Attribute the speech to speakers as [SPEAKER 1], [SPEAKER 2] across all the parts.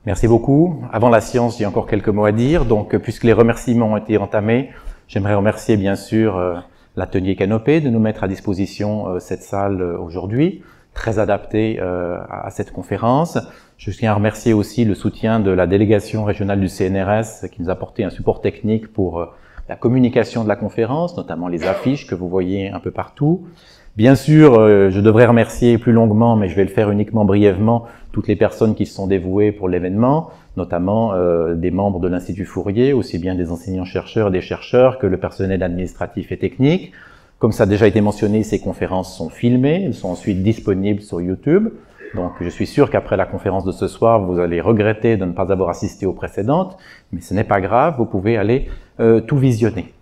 [SPEAKER 1] Merci beaucoup. Avant la science, j'ai encore quelques mots à dire. Donc, puisque les remerciements ont été entamés, j'aimerais remercier bien sûr l'atelier Canopée de nous mettre à disposition cette salle aujourd'hui, très adaptée à cette conférence. Je tiens à remercier aussi le soutien de la délégation régionale du CNRS qui nous a apporté un support technique pour la communication de la conférence, notamment les affiches que vous voyez un peu partout. Bien sûr, je devrais remercier plus longuement, mais je vais le faire uniquement brièvement, toutes les personnes qui se sont dévouées pour l'événement, notamment des membres de l'Institut Fourier, aussi bien des enseignants-chercheurs et des chercheurs que le personnel administratif et technique. Comme ça a déjà été mentionné, ces conférences sont filmées, elles sont ensuite disponibles sur YouTube. Donc je suis sûr qu'après la conférence de ce soir, vous allez regretter de ne pas avoir assisté aux précédentes, mais ce n'est pas grave, vous pouvez aller tout visionner.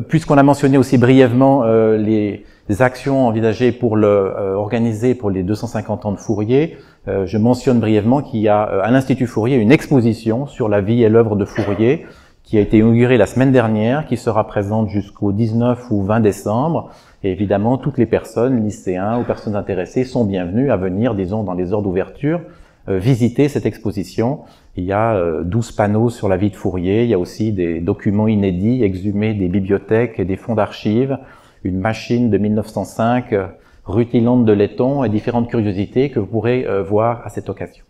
[SPEAKER 1] Puisqu'on a mentionné aussi brièvement les actions envisagées pour organiser pour les 250 ans de Fourier, je mentionne brièvement qu'il y a à l'Institut Fourier une exposition sur la vie et l'œuvre de Fourier qui a été inaugurée la semaine dernière, qui sera présente jusqu'au 19 ou 20 décembre. Et évidemment, toutes les personnes, lycéens ou personnes intéressées, sont bienvenues à venir, disons, dans les heures d'ouverture, visiter cette exposition. Il y a 12 panneaux sur la vie de Fourier, il y a aussi des documents inédits exhumés des bibliothèques et des fonds d'archives, une machine de 1905, rutilante de laiton et différentes curiosités que vous pourrez voir à cette occasion.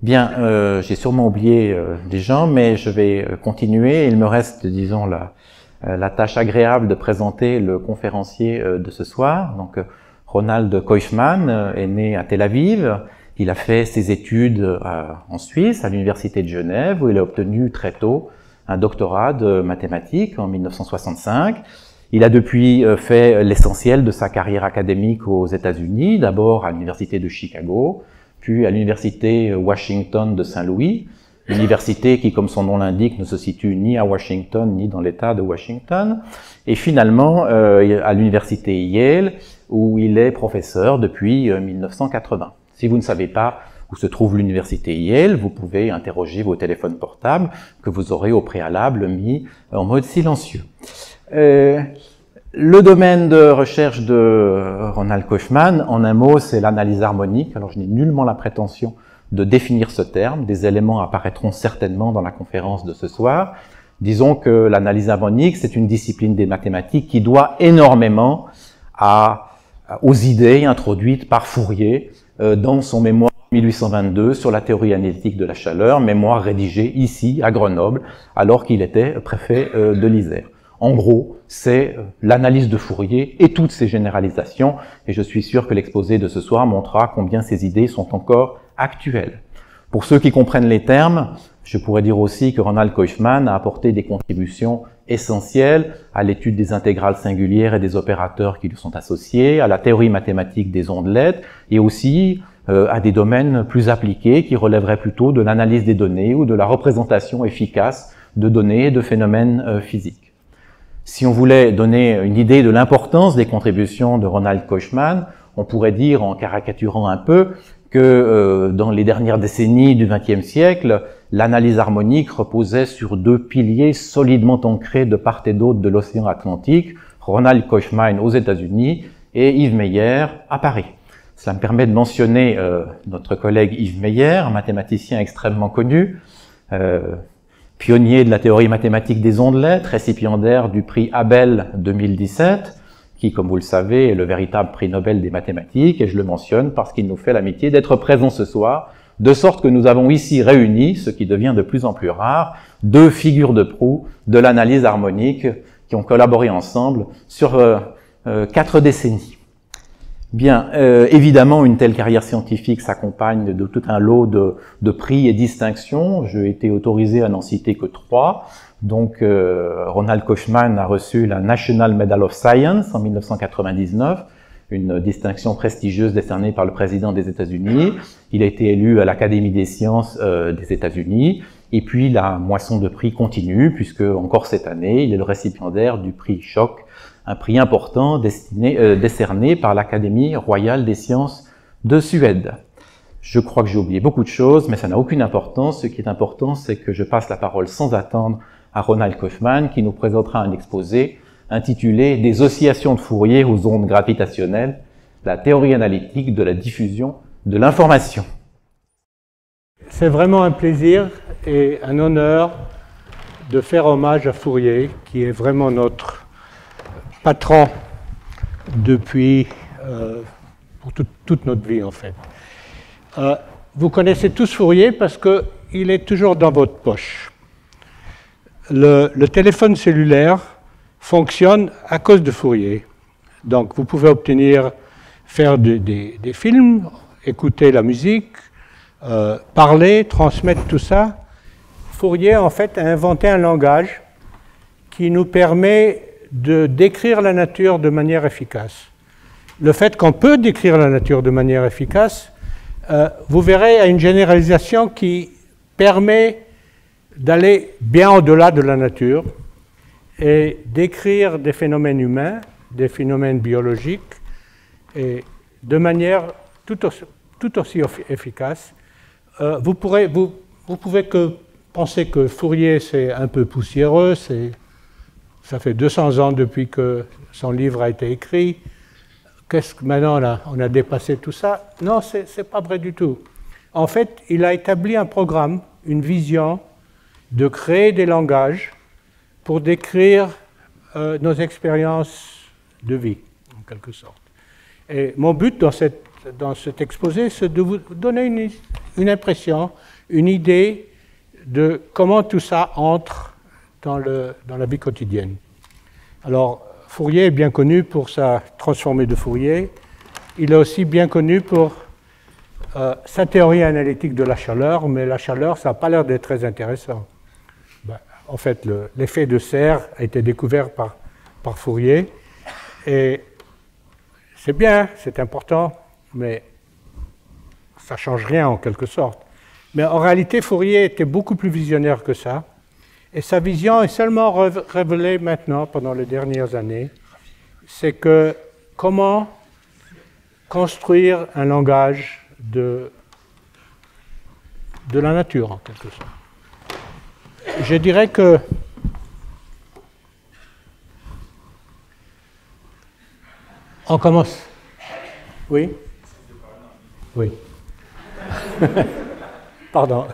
[SPEAKER 1] Bien, j'ai sûrement oublié des gens, mais je vais continuer. Il me reste, disons, la tâche agréable de présenter le conférencier de ce soir. Donc, Ronald Koishman est né à Tel Aviv. Il a fait ses études en Suisse, à l'Université de Genève, où il a obtenu très tôt un doctorat de mathématiques en 1965. Il a depuis fait l'essentiel de sa carrière académique aux États-Unis, d'abord à l'Université de Chicago, puis à l'Université Washington de Saint-Louis, université qui, comme son nom l'indique, ne se situe ni à Washington ni dans l'État de Washington, et finalement à l'Université Yale, où il est professeur depuis 1980. Si vous ne savez pas où se trouve l'Université Yale, vous pouvez interroger vos téléphones portables que vous aurez au préalable mis en mode silencieux. Le domaine de recherche de Ronald Koishman, en un mot, c'est l'analyse harmonique. Alors, je n'ai nullement la prétention de définir ce terme. Des éléments apparaîtront certainement dans la conférence de ce soir. Disons que l'analyse harmonique, c'est une discipline des mathématiques qui doit énormément aux idées introduites par Fourier dans son mémoire 1822 sur la théorie analytique de la chaleur, mémoire rédigée ici, à Grenoble, alors qu'il était préfet de l'Isère. En gros, c'est l'analyse de Fourier et toutes ses généralisations, et je suis sûr que l'exposé de ce soir montrera combien ces idées sont encore actuelles. Pour ceux qui comprennent les termes, je pourrais dire aussi que Ronald Koishman a apporté des contributions essentielles à l'étude des intégrales singulières et des opérateurs qui lui sont associés, à la théorie mathématique des ondelettes, et aussi à des domaines plus appliqués qui relèveraient plutôt de l'analyse des données ou de la représentation efficace de données et de phénomènes physiques. Si on voulait donner une idée de l'importance des contributions de Ronald Koishman, on pourrait dire, en caricaturant un peu, que dans les dernières décennies du XXe siècle, l'analyse harmonique reposait sur deux piliers solidement ancrés de part et d'autre de l'océan Atlantique, Ronald Koishman aux États-Unis et Yves Meyer à Paris. Cela me permet de mentionner notre collègue Yves Meyer, un mathématicien extrêmement connu, pionnier de la théorie mathématique des ondelettes, récipiendaire du prix Abel 2017, qui, comme vous le savez, est le véritable prix Nobel des mathématiques, et je le mentionne parce qu'il nous fait l'amitié d'être présent ce soir, de sorte que nous avons ici réuni, ce qui devient de plus en plus rare, deux figures de proue de l'analyse harmonique qui ont collaboré ensemble sur 4 décennies. Bien, évidemment, une telle carrière scientifique s'accompagne de tout un lot de prix et distinctions. J'ai été autorisé à n'en citer que 3. Donc, Ronald Koishman a reçu la National Medal of Science en 1999, une distinction prestigieuse décernée par le président des États-Unis. Il a été élu à l'Académie des sciences des États-Unis. Et puis, la moisson de prix continue, puisque encore cette année, il est le récipiendaire du prix Schock, un prix important décerné par l'Académie royale des sciences de Suède. Je crois que j'ai oublié beaucoup de choses, mais ça n'a aucune importance. Ce qui est important, c'est que je passe la parole sans attendre à Ronald Koishman, qui nous présentera un exposé intitulé « Des oscillations de Fourier aux ondes gravitationnelles, la théorie analytique de la diffusion de l'information ».
[SPEAKER 2] c'est vraiment un plaisir et un honneur de faire hommage à Fourier, qui est vraiment notre patron depuis pour toute notre vie, en fait. Vous connaissez tous Fourier parce qu'il est toujours dans votre poche. Le téléphone cellulaire fonctionne à cause de Fourier. Donc, vous pouvez faire des films, écouter la musique, parler, transmettre tout ça. Fourier, en fait, a inventé un langage qui nous permet de décrire la nature de manière efficace. Le fait qu'on peut décrire la nature de manière efficace, vous verrez, a une généralisation qui permet d'aller bien au-delà de la nature et d'écrire des phénomènes humains, des phénomènes biologiques, et de manière tout aussi efficace. Vous pouvez que penser que Fourier, c'est un peu poussiéreux, ça fait 200 ans depuis que son livre a été écrit. Qu'est-ce que maintenant on a dépassé tout ça? Non, c'est pas vrai du tout. En fait, il a établi un programme, une vision de créer des langages pour décrire nos expériences de vie, en quelque sorte. Et mon but dans cet exposé, c'est de vous donner une impression, une idée de comment tout ça entre dans la vie quotidienne. Alors, Fourier est bien connu pour sa transformée de Fourier. Il est aussi bien connu pour sa théorie analytique de la chaleur, mais la chaleur, ça n'a pas l'air d'être très intéressant. En fait, l'effet de serre a été découvert par Fourier, et c'est bien, c'est important, mais ça ne change rien en quelque sorte. Mais en réalité, Fourier était beaucoup plus visionnaire que ça, et sa vision est seulement révélée maintenant, pendant les dernières années, c'est que comment construire un langage de la nature, en quelque sorte. Je dirais que on commence. Oui? Oui. Pardon.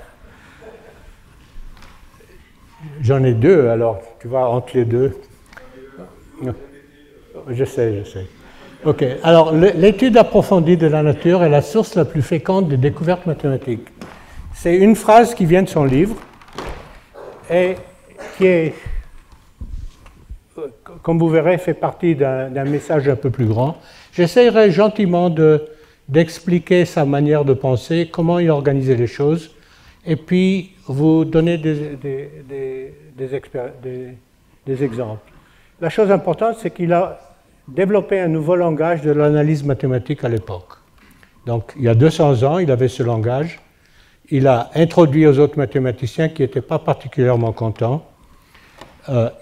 [SPEAKER 2] J'en ai deux, alors, tu vois, entre les deux. Je sais. OK. Alors, l'étude approfondie de la nature est la source la plus féconde des découvertes mathématiques. C'est une phrase qui vient de son livre et qui est, comme vous verrez, fait partie d'un message un peu plus grand. J'essaierai gentiment d'expliquer sa manière de penser, comment il organisait les choses, et puis vous donner des exemples. La chose importante, c'est qu'il a développé un nouveau langage de l'analyse mathématique à l'époque. Donc, il y a 200 ans, il avait ce langage. Il a introduit aux autres mathématiciens qui n'étaient pas particulièrement contents.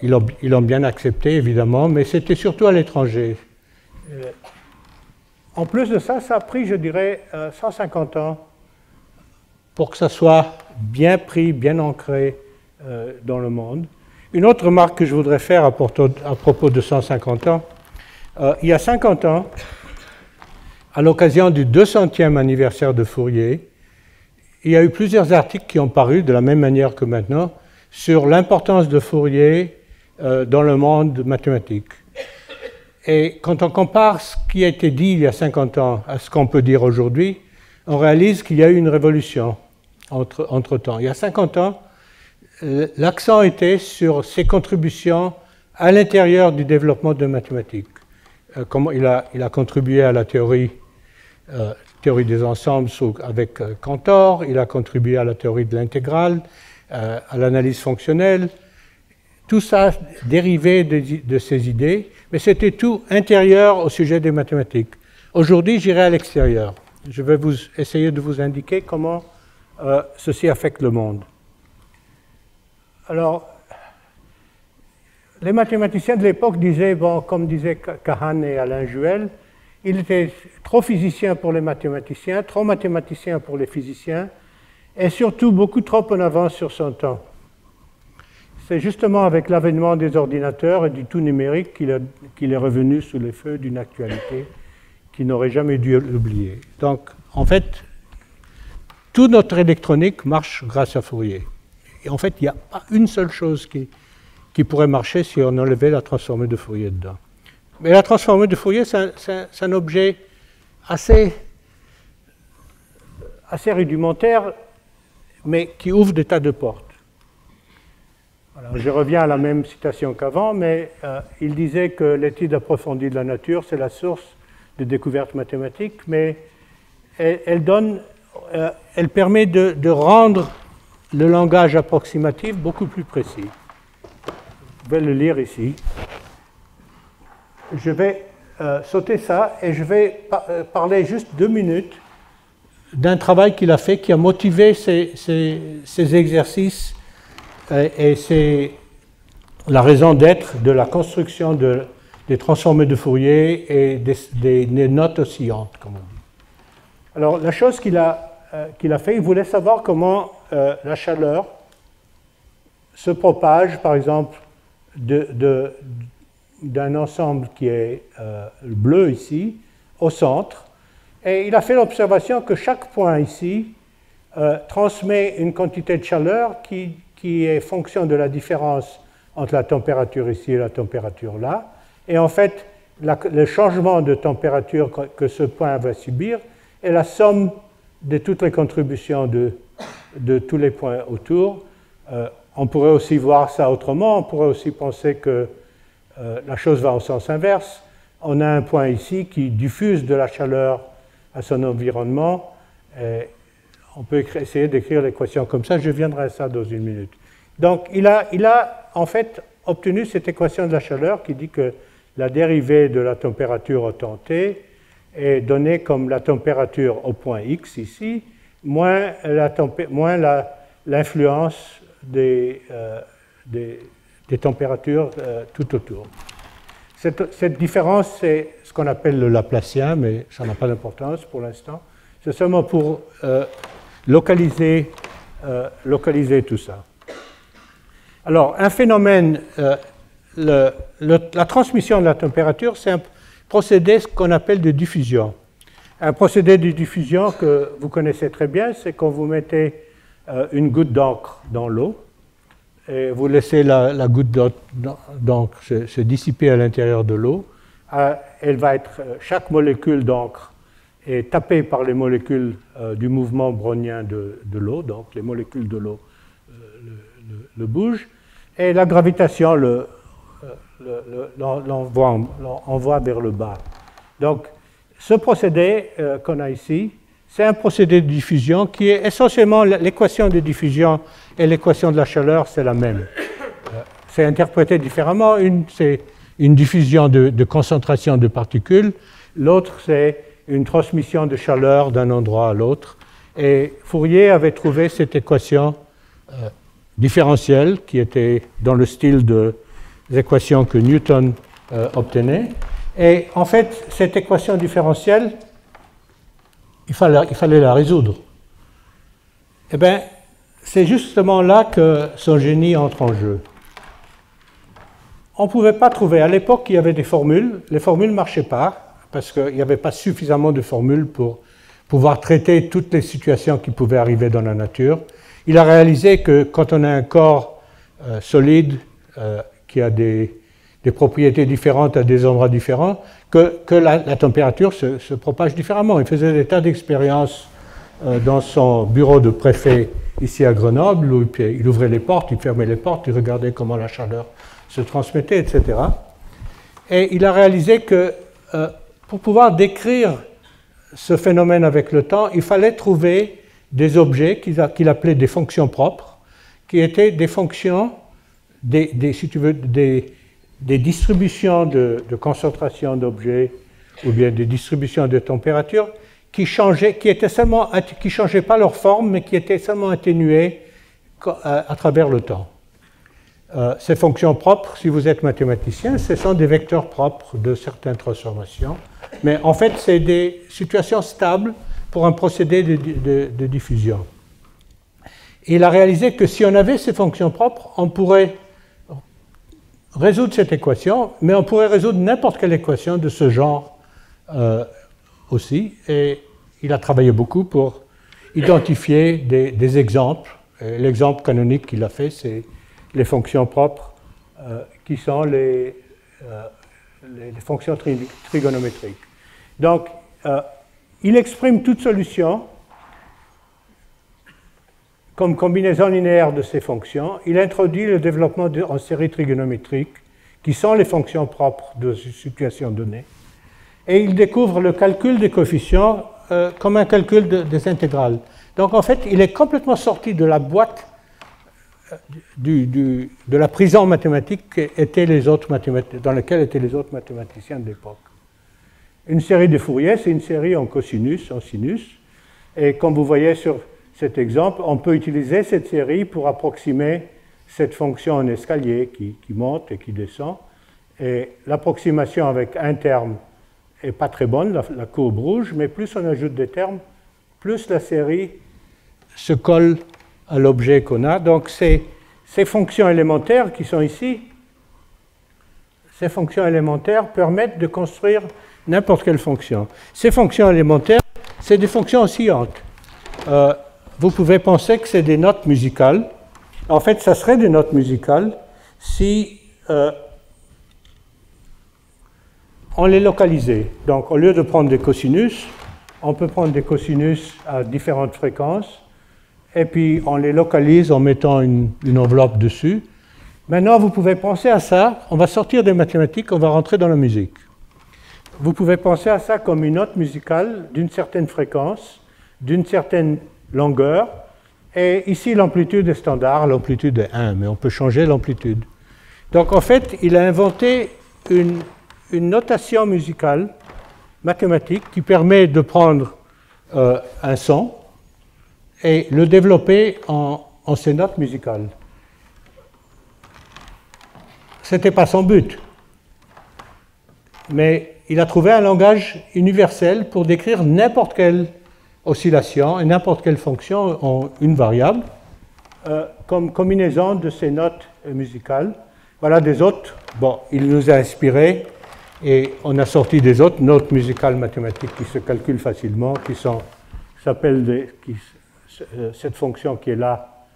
[SPEAKER 2] Ils l'ont bien accepté, évidemment, mais c'était surtout à l'étranger. En plus de ça, ça a pris, je dirais, 150 ans pour que ça soit bien pris, bien ancré dans le monde. Une autre remarque que je voudrais faire à propos de 150 ans, il y a 50 ans, à l'occasion du 200e anniversaire de Fourier, il y a eu plusieurs articles qui ont paru, de la même manière que maintenant, sur l'importance de Fourier dans le monde mathématique. Et quand on compare ce qui a été dit il y a 50 ans à ce qu'on peut dire aujourd'hui, on réalise qu'il y a eu une révolution entre-temps. Il y a 50 ans, l'accent était sur ses contributions à l'intérieur du développement de mathématiques. Comment il a contribué à la théorie des ensembles avec Cantor, il a contribué à la théorie de l'intégrale, à l'analyse fonctionnelle. Tout ça dérivé de ces idées, mais c'était tout intérieur au sujet des mathématiques. Aujourd'hui, j'irai à l'extérieur. Je vais essayer de vous indiquer comment ceci affecte le monde. Alors, les mathématiciens de l'époque disaient, bon, comme disaient Kahan et Alain Juel, il était trop physicien pour les mathématiciens, trop mathématicien pour les physiciens, et surtout beaucoup trop en avance sur son temps. C'est justement avec l'avènement des ordinateurs et du tout numérique qu'il est revenu sous les feux d'une actualité qu'il n'aurait jamais dû l'oublier. Donc, en fait, toute notre électronique marche grâce à Fourier. Et en fait, il n'y a pas une seule chose qui pourrait marcher si on enlevait la transformée de Fourier dedans. Mais la transformée de Fourier, c'est un objet assez rudimentaire, mais qui ouvre des tas de portes. Alors, je reviens à la même citation qu'avant, mais il disait que l'étude approfondie de la nature, c'est la source de découvertes mathématiques, mais elle permet de rendre le langage approximatif beaucoup plus précis. Je vais le lire ici. Je vais sauter ça et je vais parler juste 2 minutes d'un travail qu'il a fait qui a motivé ces exercices et c'est la raison d'être de la construction des transformées de Fourier et des notes oscillantes, comme on dit. Alors, la chose qu'il a fait, il voulait savoir comment la chaleur se propage, par exemple, d'un ensemble qui est bleu ici, au centre. Et il a fait l'observation que chaque point ici transmet une quantité de chaleur qui est fonction de la différence entre la température ici et la température là. Et en fait, le changement de température que ce point va subir est la somme de toutes les contributions de tous les points autour. On pourrait aussi voir ça autrement, on pourrait aussi penser que la chose va au sens inverse. On a un point ici qui diffuse de la chaleur à son environnement. On peut essayer d'écrire l'équation comme ça, je viendrai à ça dans une minute. Donc il a en fait obtenu cette équation de la chaleur qui dit que la dérivée de la température au temps t est donnée comme la température au point x ici, moins l'influence des températures tout autour. Cette différence, c'est ce qu'on appelle le Laplacien, mais ça n'a pas d'importance pour l'instant. C'est seulement pour localiser tout ça. Alors, un phénomène, la transmission de la température, c'est un procédé qu'on appelle de diffusion. Un procédé de diffusion que vous connaissez très bien, c'est quand vous mettez une goutte d'encre dans l'eau, et vous laissez la goutte d'encre se dissiper à l'intérieur de l'eau. Chaque molécule d'encre est tapée par les molécules du mouvement brownien de l'eau, donc les molécules de l'eau le bougent, et la gravitation l'envoie vers le bas. Donc, ce procédé qu'on a ici, c'est un procédé de diffusion qui est essentiellement l'équation de diffusion et l'équation de la chaleur, c'est la même. C'est interprété différemment. Une, c'est une diffusion de concentration de particules. L'autre, c'est une transmission de chaleur d'un endroit à l'autre. Et Fourier avait trouvé cette équation différentielle qui était dans le style des équations que Newton obtenait. Et en fait, cette équation différentielle, il fallait la résoudre. Eh bien, c'est justement là que son génie entre en jeu. On ne pouvait pas trouver, à l'époque, il y avait des formules. Les formules ne marchaient pas, parce qu'il n'y avait pas suffisamment de formules pour pouvoir traiter toutes les situations qui pouvaient arriver dans la nature. Il a réalisé que quand on a un corps solide qui a des propriétés différentes à des endroits différents, que la température se propage différemment. Il faisait des tas d'expériences dans son bureau de préfet ici à Grenoble, où il ouvrait les portes, il fermait les portes, il regardait comment la chaleur se transmettait, etc. Et il a réalisé que pour pouvoir décrire ce phénomène avec le temps, il fallait trouver des objets qu'il appelait des fonctions propres, qui étaient des fonctions, si tu veux, des distributions de concentration d'objets ou bien des distributions de température qui changeaient pas leur forme, mais qui étaient seulement atténuées à travers le temps. Ces fonctions propres, si vous êtes mathématicien, ce sont des vecteurs propres de certaines transformations, mais en fait, c'est des situations stables pour un procédé de diffusion. Et il a réalisé que si on avait ces fonctions propres, on pourrait résoudre cette équation, mais on pourrait résoudre n'importe quelle équation de ce genre aussi. Et il a travaillé beaucoup pour identifier des exemples. L'exemple canonique qu'il a fait, c'est les fonctions propres, qui sont les fonctions trigonométriques. Donc, il exprime toute solution comme combinaison linéaire de ces fonctions. Il introduit le développement en série trigonométrique, qui sont les fonctions propres de situation donnée. Et il découvre le calcul des coefficients comme un calcul des intégrales. Donc, en fait, il est complètement sorti de la boîte de la prison mathématique dans laquelle étaient les autres mathématiciens de l'époque. Une série de Fourier, c'est une série en cosinus, en sinus. Et comme vous voyez sur cet exemple, on peut utiliser cette série pour approximer cette fonction en escalier qui monte et qui descend. Et l'approximation avec un terme n'est pas très bonne, la courbe rouge, mais plus on ajoute des termes, plus la série se colle à l'objet qu'on a. Donc, ces fonctions élémentaires qui sont ici, ces fonctions élémentaires permettent de construire n'importe quelle fonction. Ces fonctions élémentaires, c'est des fonctions oscillantes. Vous pouvez penser que c'est des notes musicales. En fait, ça serait des notes musicales si on les localisait. Donc, au lieu de prendre des cosinus, on peut prendre des cosinus à différentes fréquences, et puis on les localise en mettant une enveloppe dessus. Maintenant, vous pouvez penser à ça, on va sortir des mathématiques, on va rentrer dans la musique. Vous pouvez penser à ça comme une note musicale d'une certaine fréquence, d'une certaine longueur, et ici l'amplitude est standard, l'amplitude est 1, mais on peut changer l'amplitude. Donc en fait, il a inventé une notation musicale mathématique qui permet de prendre un son et le développer en ces notes musicales. Ce n'était pas son but, mais il a trouvé un langage universel pour décrire n'importe quelle oscillation et n'importe quelle fonction en une variable comme combinaison de ces notes musicales. Voilà des autres. Bon, il nous a inspirés et on a sorti des autres notes musicales mathématiques qui se calculent facilement, cette fonction qui est là,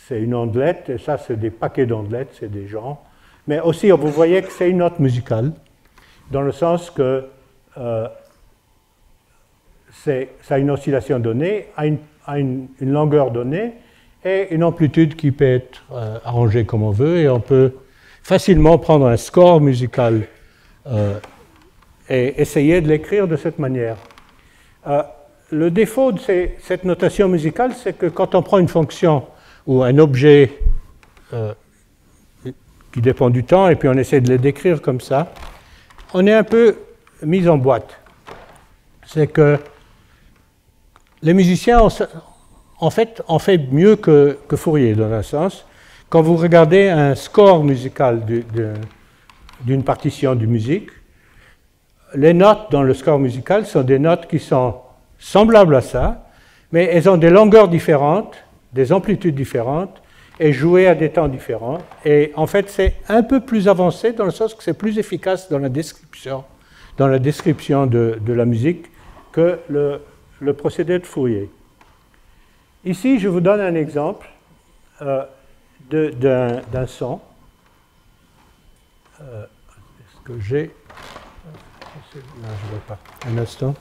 [SPEAKER 2] c'est une ondelette, et ça, c'est des paquets d'ondelettes, c'est des genres. Mais aussi, vous voyez que c'est une note musicale, dans le sens que ça a une oscillation donnée, a une longueur donnée, et une amplitude qui peut être arrangée comme on veut, et on peut facilement prendre un score musical et essayer de l'écrire de cette manière. Le défaut de cette notation musicale, c'est que quand on prend une fonction ou un objet qui dépend du temps, et puis on essaie de les décrire comme ça, on est un peu mis en boîte. C'est que les musiciens, en fait, ont fait mieux que Fourier, dans un sens. Quand vous regardez un score musical d'une partition de musique, les notes dans le score musical sont des notes qui sont semblables à ça, mais elles ont des longueurs différentes, des amplitudes différentes, et jouées à des temps différents. Et en fait, c'est un peu plus avancé dans le sens que c'est plus efficace dans la description de la musique que le procédé de Fourier. Ici, je vous donne un exemple d'un son. Est-ce que j'ai... Non, je ne vois pas. Un instant.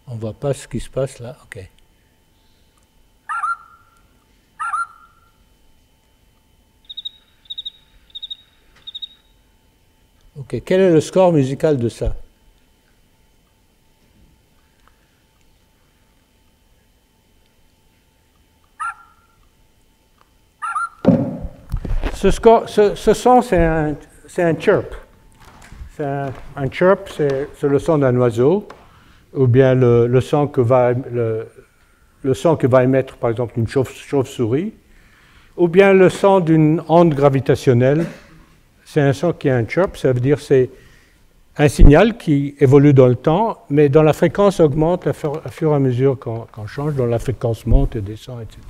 [SPEAKER 2] On ne voit pas ce qui se passe là. OK. OK. Quel est le score musical de ça? Ce son, c'est un chirp. Un chirp, c'est le son d'un oiseau, ou bien le son que va émettre, par exemple, une chauve-souris, ou bien le son d'une onde gravitationnelle. C'est un son qui est un chirp, ça veut dire c'est un signal qui évolue dans le temps, mais dont la fréquence augmente à fur et à mesure qu'on change, dont la fréquence monte et descend, etc.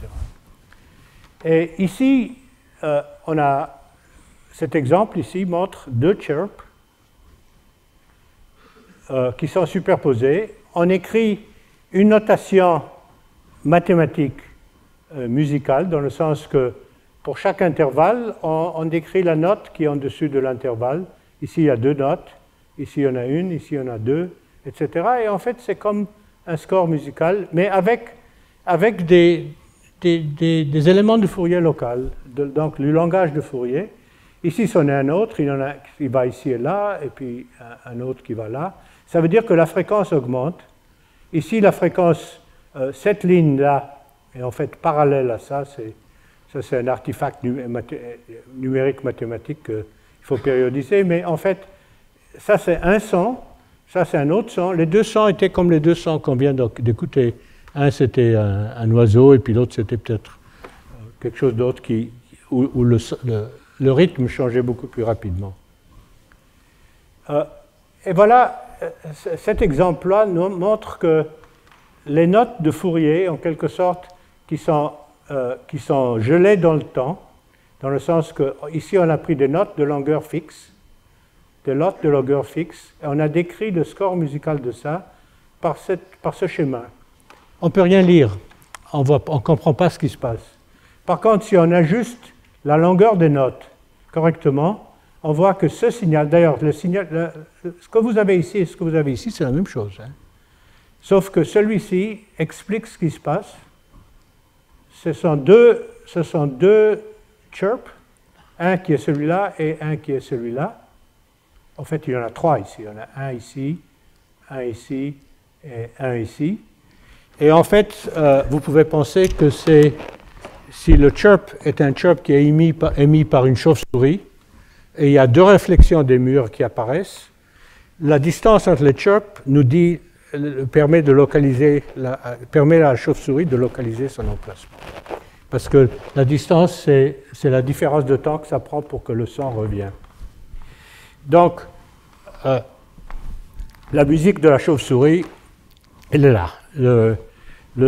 [SPEAKER 2] Et ici, on a cet exemple ici montre deux chirps. qui sont superposés. On écrit une notation mathématique musicale, dans le sens que pour chaque intervalle, on décrit la note qui est en dessus de l'intervalle. Ici, il y a 2 notes, ici, il y en a une, ici, il y en a 2, etc. Et en fait, c'est comme un score musical, mais avec des éléments de Fourier local, donc le langage de Fourier. Ici, c'en est un autre, il y en a qui va ici et là, et puis un autre qui va là. Ça veut dire que la fréquence augmente. Ici, la fréquence, cette ligne-là, est en fait parallèle à ça. C'est un artefact numérique mathématique qu'il faut périodiser. Mais en fait, ça c'est un son, ça c'est un autre son. Les 2 sons étaient comme les 2 sons qu'on vient d'écouter. Un c'était un oiseau, et puis l'autre c'était peut-être quelque chose d'autre où le rythme changeait beaucoup plus rapidement. Et voilà, cet exemple-là nous montre que les notes de Fourier, en quelque sorte, qui sont gelées dans le temps, dans le sens que ici on a pris des notes de longueur fixe, et on a décrit le score musical de ça par ce schéma. On ne peut rien lire, on ne comprend pas ce qui se passe. Par contre, si on ajuste la longueur des notes correctement, on voit que ce signal, d'ailleurs, ce que vous avez ici et ce que vous avez ici, c'est la même chose. Hein. Sauf que celui-ci explique ce qui se passe. Ce sont deux chirps, un qui est celui-là et un qui est celui-là. En fait, il y en a 3 ici. Il y en a un ici et un ici. Et en fait, vous pouvez penser que si le chirp est un chirp qui est émis par une chauve-souris, et il y a 2 réflexions des murs qui apparaissent, la distance entre les chirps permet à la chauve-souris de localiser son emplacement. Parce que la distance, c'est la différence de temps que ça prend pour que le son revienne. Donc, la musique de la chauve-souris, elle est là. Le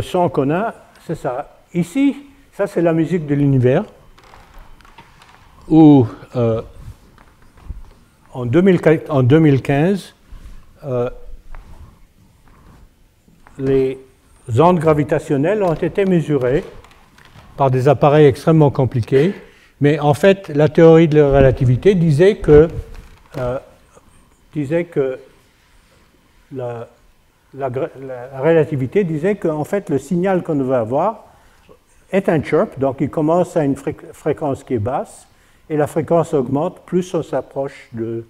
[SPEAKER 2] son qu'on a, c'est ça. Ici, ça c'est la musique de l'univers, où en 2015, les ondes gravitationnelles ont été mesurées par des appareils extrêmement compliqués, mais en fait, la théorie de la relativité disait que la relativité disait qu'en fait, le signal qu'on veut avoir est un chirp, donc il commence à une fréquence qui est basse, et la fréquence augmente plus on s'approche de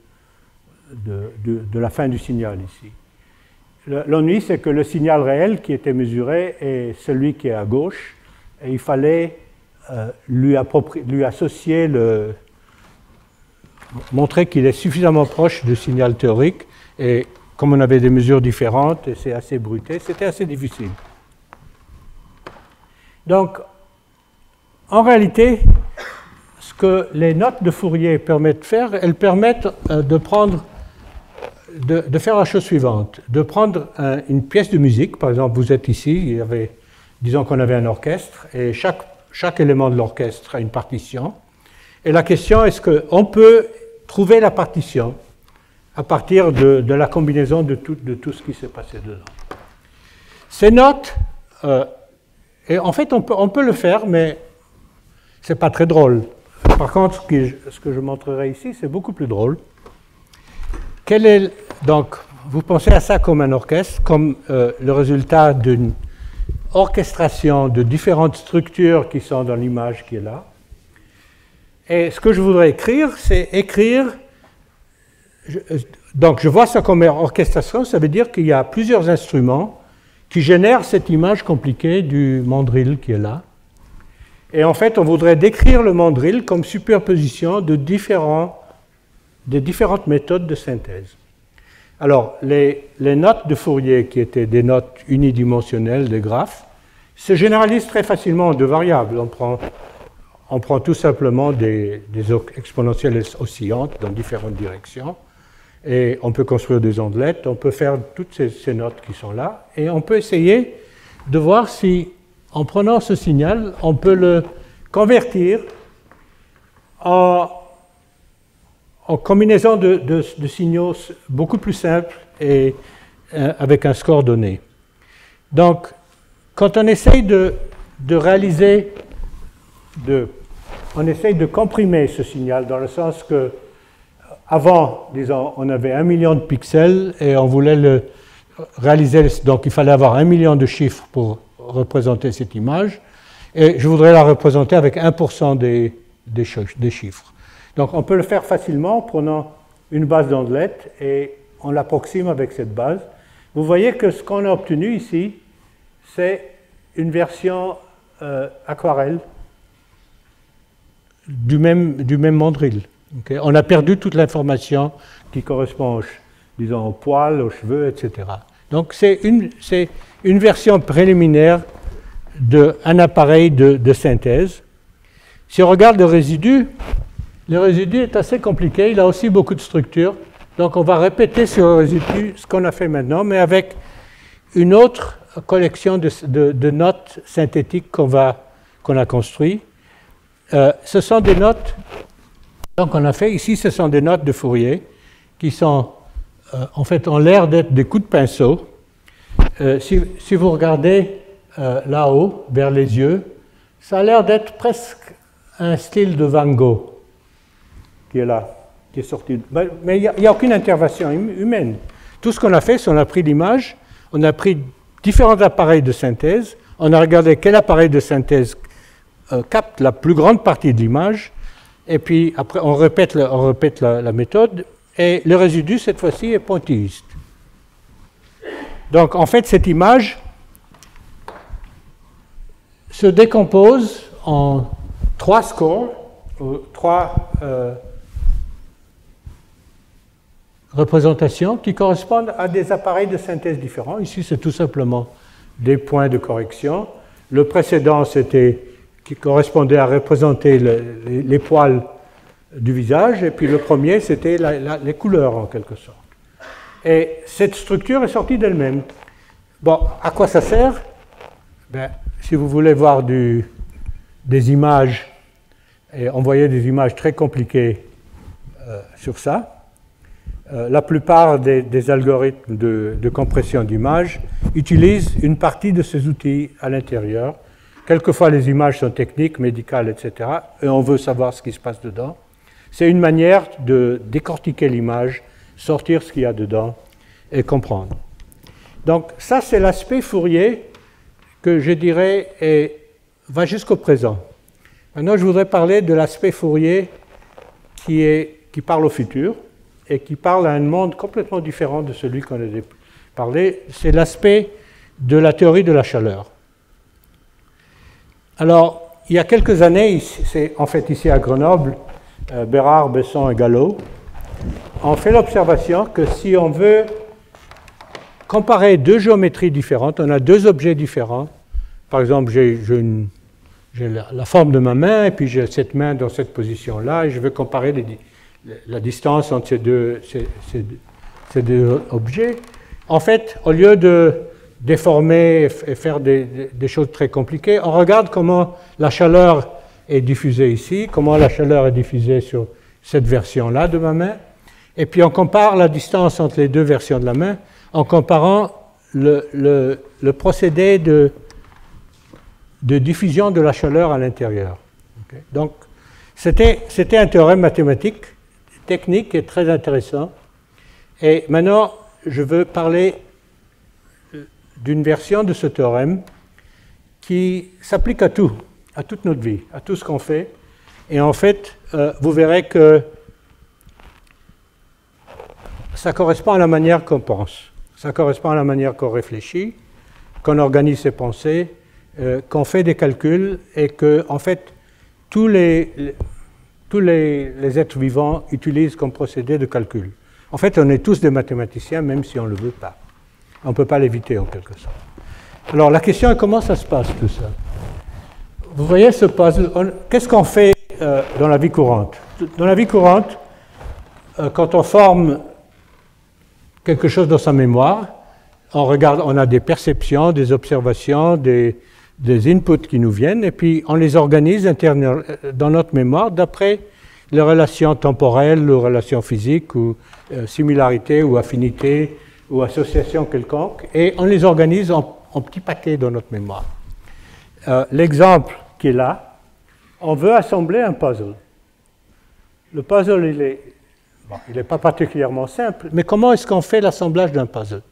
[SPEAKER 2] la fin du signal ici. L'ennui, c'est que le signal réel qui était mesuré est celui qui est à gauche, et il fallait lui associer montrer qu'il est suffisamment proche du signal théorique, et comme on avait des mesures différentes, et c'est assez bruité, c'était assez difficile. Donc, en réalité, ce que les notes de Fourier permettent de faire, elles permettent de faire la chose suivante, de prendre une pièce de musique. Par exemple, vous êtes ici, disons qu'on avait un orchestre, et chaque élément de l'orchestre a une partition. Et la question, est-ce qu'on peut trouver la partition à partir de la combinaison de tout ce qui s'est passé dedans? Ces notes, et en fait, on peut le faire, mais ce n'est pas très drôle. Par contre, ce que je montrerai ici, c'est beaucoup plus drôle. Donc, vous pensez à ça comme un orchestre, comme le résultat d'une orchestration de différentes structures qui sont dans l'image qui est là. Et ce que je voudrais écrire, c'est donc je vois ça comme orchestration, ça veut dire qu'il y a plusieurs instruments qui génèrent cette image compliquée du mandrill qui est là. Et en fait, on voudrait décrire le mandrill comme superposition de différentes méthodes de synthèse. Alors, les notes de Fourier, qui étaient des notes unidimensionnelles, des graphes, se généralisent très facilement en 2 variables. On prend tout simplement des exponentielles oscillantes dans différentes directions, et on peut construire des ondelettes, on peut faire toutes ces notes qui sont là, et on peut essayer de voir si, en prenant ce signal, on peut le convertir en combinaison de signaux beaucoup plus simples et avec un score donné. Donc, quand on essaye de réaliser, on essaye de comprimer ce signal dans le sens que avant, disons, on avait 1 million de pixels et on voulait le réaliser, donc il fallait avoir 1 million de chiffres pour représenter cette image, et je voudrais la représenter avec 1% des chiffres. Donc on peut le faire facilement en prenant une base d'ondelettes et on l'approxime avec cette base. Vous voyez que ce qu'on a obtenu ici, c'est une version aquarelle du même mandrill. Okay? On a perdu toute l'information qui correspond, disons, aux poils, aux cheveux, etc. Donc c'est une version préliminaire d'un appareil de synthèse. Si on regarde le résidu est assez compliqué, il a aussi beaucoup de structures. Donc on va répéter sur le résidu ce qu'on a fait maintenant, mais avec une autre collection de notes synthétiques qu'on a construit. Ce sont des notes, donc on a fait ici, ce sont des notes de Fourier qui sont, en fait, ont l'air d'être des coups de pinceau. Si vous regardez là-haut, vers les yeux, ça a l'air d'être presque un style de Van Gogh qui est là, qui est sorti. Mais il n'y a aucune intervention humaine. Tout ce qu'on a fait, c'est qu'on a pris l'image, on a pris différents appareils de synthèse, on a regardé quel appareil de synthèse capte la plus grande partie de l'image, et puis après on répète la méthode, et le résidu, cette fois-ci, est pointilliste. Donc, en fait, cette image se décompose en 3 scores, 3 représentations qui correspondent à des appareils de synthèse différents. Ici, c'est tout simplement des points de correction. Le précédent, c'était qui correspondait à représenter les poils du visage, et puis le premier, c'était les couleurs, en quelque sorte. Et cette structure est sortie d'elle-même. Bon, à quoi ça sert? Ben, si vous voulez voir des images, et envoyer des images très compliquées sur ça, la plupart des algorithmes de compression d'images utilisent une partie de ces outils à l'intérieur. Quelquefois, les images sont techniques, médicales, etc., et on veut savoir ce qui se passe dedans. C'est une manière de décortiquer l'image, sortir ce qu'il y a dedans et comprendre. Donc, ça, c'est l'aspect Fourier que je dirais va jusqu'au présent. Maintenant, je voudrais parler de l'aspect Fourier qui parle au futur et qui parle à un monde complètement différent de celui qu'on a parlé. C'est l'aspect de la théorie de la chaleur. Alors, il y a quelques années, c'est en fait ici à Grenoble, Bérard, Besson et Gallo ont fait l'observation que si on veut comparer 2 géométries différentes, on a 2 objets différents. Par exemple, j'ai la forme de ma main, et puis j'ai cette main dans cette position-là, et je veux comparer la distance entre ces deux objets. En fait, au lieu de déformer et faire des choses très compliquées, on regarde comment la chaleur est diffusée ici, comment la chaleur est diffusée sur cette version-là de ma main, et puis on compare la distance entre les 2 versions de la main en comparant le procédé de diffusion de la chaleur à l'intérieur. Okay. Donc, c'était un théorème mathématique, technique et très intéressant. Et maintenant, je veux parler d'une version de ce théorème qui s'applique à tout, à toute notre vie, à tout ce qu'on fait. Et en fait, vous verrez que ça correspond à la manière qu'on pense, ça correspond à la manière qu'on réfléchit, qu'on organise ses pensées, qu'on fait des calculs, et que, en fait, tous les êtres vivants utilisent comme procédé de calcul. En fait, on est tous des mathématiciens, même si on ne le veut pas. On ne peut pas l'éviter, en quelque sorte. Alors, la question est comment ça se passe, tout ça? Vous voyez ce puzzle? Qu'est-ce qu'on fait dans la vie courante? Dans la vie courante, quand on forme quelque chose dans sa mémoire, on a des perceptions, des observations, des inputs qui nous viennent, et puis on les organise dans notre mémoire d'après les relations temporelles, les relations physiques, ou similarité ou affinité, ou associations quelconques, et on les organise en petits paquets dans notre mémoire. L'exemple qui est là, on veut assembler un puzzle. Le puzzle, il n'est pas particulièrement simple, mais comment est-ce qu'on fait l'assemblage d'un puzzle?